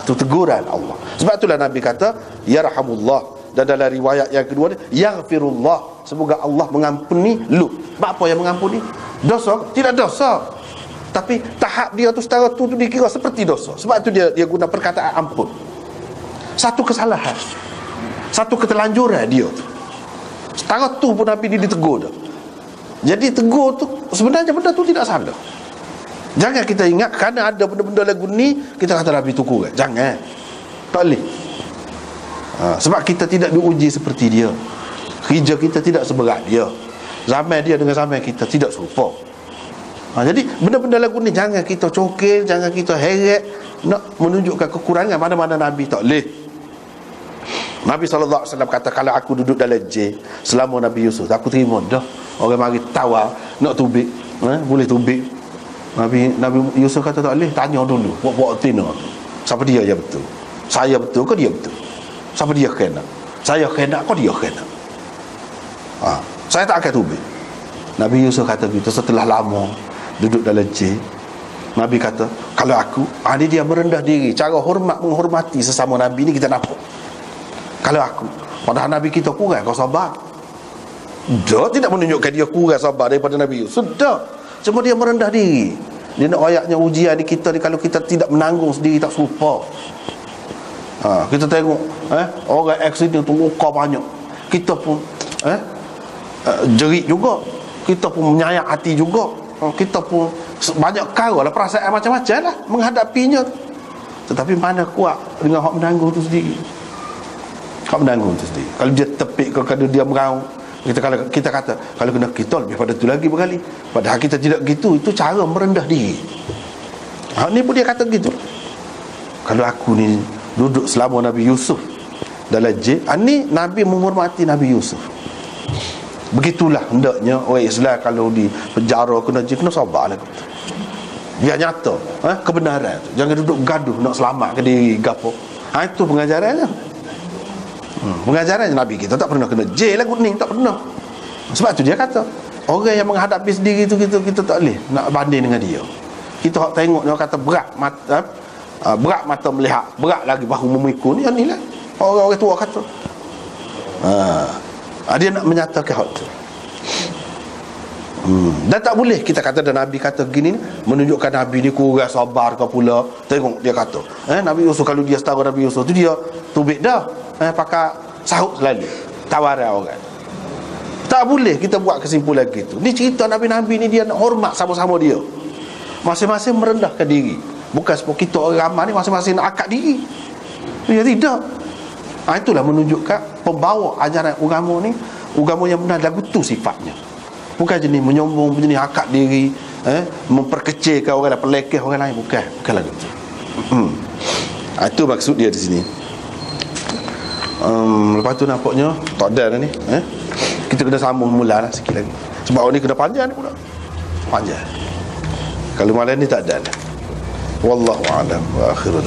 Tu teguran Allah. Sebab itulah Nabi kata yarhamullah. Dan dalam riwayat yang kedua ni yaghfirullah, semoga Allah mengampuni Lut. Sebab apa yang mengampuni? Dosa? Tidak dosa, tapi tahap dia tu setara tu dikira seperti dosa. Sebab tu dia guna perkataan ampun. Satu kesalahan, satu keterlanjuran dia tu. Setara tu pun Nabi dia ditegur dah. Jadi tegur tu sebenarnya benda tu tidak salah. Jangan kita ingat kerana ada benda-benda lagu ni kita kata Nabi tu kurang. Jangan. Tak boleh. Sebab kita tidak diuji seperti dia. Kerja kita tidak seberat dia. Zaman dia dengan zaman kita tidak serupa. Jadi benda-benda lagu ni jangan kita cokil, jangan kita heret nak menunjukkan kekurangan mana-mana Nabi. Tak boleh. Nabi SAW kata, kalau aku duduk dalam jail selama Nabi Yusuf, aku terima dah. Orang mari tawar nak tubik, boleh tubik. Nabi Yusuf kata tak boleh. Tanya dulu buat tina tu, siapa dia yang betul? Saya betul ke dia betul? Siapa dia kena? Saya kena kau dia kena. Saya tak akan tubik. Nabi Yusuf kata gitu. Setelah lama duduk dalam jail, Nabi kata, kalau aku ini dia merendah diri. Cara menghormati sesama Nabi ni kita nampak. Kalau aku, padahal Nabi kita kurang, kau sabar. Dia tidak menunjukkan dia kurang sabar daripada Nabi Yusuf. Sudah, cuma dia merendah diri. Dia nak ayatnya ujian di kita ni, kalau kita tidak menanggung sendiri tak serupa. Kita tengok orang accident tu luka banyak, kita pun jerit juga, kita pun menyayat hati juga, kita pun banyak perkara lah, perasaan macam-macam lah menghadapinya. Tetapi mana kuat dengan hak menanggung tu sendiri. Hak menanggung tu sendiri. Kalau dia tepik, kalau dia meraung, kita kata kalau kena kita lebih pada tu lagi berkali. Padahal kita tidak gitu. Itu cara merendah diri. Ni pun dia kata gitu. Kalau aku ni duduk selama Nabi Yusuf dalam jail, ni Nabi menghormati Nabi Yusuf. Begitulah hendaknya orang Islam kalau di penjara kena jail, kena sabarlah. Biar nyata kebenaran tu. Jangan duduk gaduh nak selamatkan diri gapo. Itu pengajarannya. Pengajarannya Nabi kita tak pernah kena jail lah kuning, tak pernah. Sebab tu dia kata orang yang menghadapi sendiri tu kita tak boleh nak banding dengan dia. Kita tengok dia kata berat mata melihat, berat lagi bahu memikul. Ni lah orang-orang tua kata. Dia nak menyatakan hal tu. Dan tak boleh kita kata dan Nabi kata begini menunjukkan Nabi ni kurang sabar ke pula. Tengok dia kata Nabi Yusuf, kalau dia setara Nabi Yusuf tu dia tubik dah, pakai sahut selalu tawaran orang. Tak boleh kita buat kesimpulan gitu. Ni cerita Nabi-Nabi ni dia nak hormat sama-sama dia, masing-masing merendahkan diri. Bukan sebab kita orang ramai ni masing-masing nak akad diri. Ya tidak. Itulah menunjukkan pembawa ajaran agama ni, agama yang benar lagu tu sifatnya. Bukan jenis menyombong, jenis akad diri, memperkecilkan orang lain, pelekeh orang lain. Bukan lagu tu. Itu maksud dia di sini. Lepas tu nampaknya tak ada dah ni. Kita kena sambung mula lah sikit lagi. Sebab orang ni kena panjang ni pula. Panjang. Kalau malam ni tak ada dah. Wallahu a'lam wa akhiru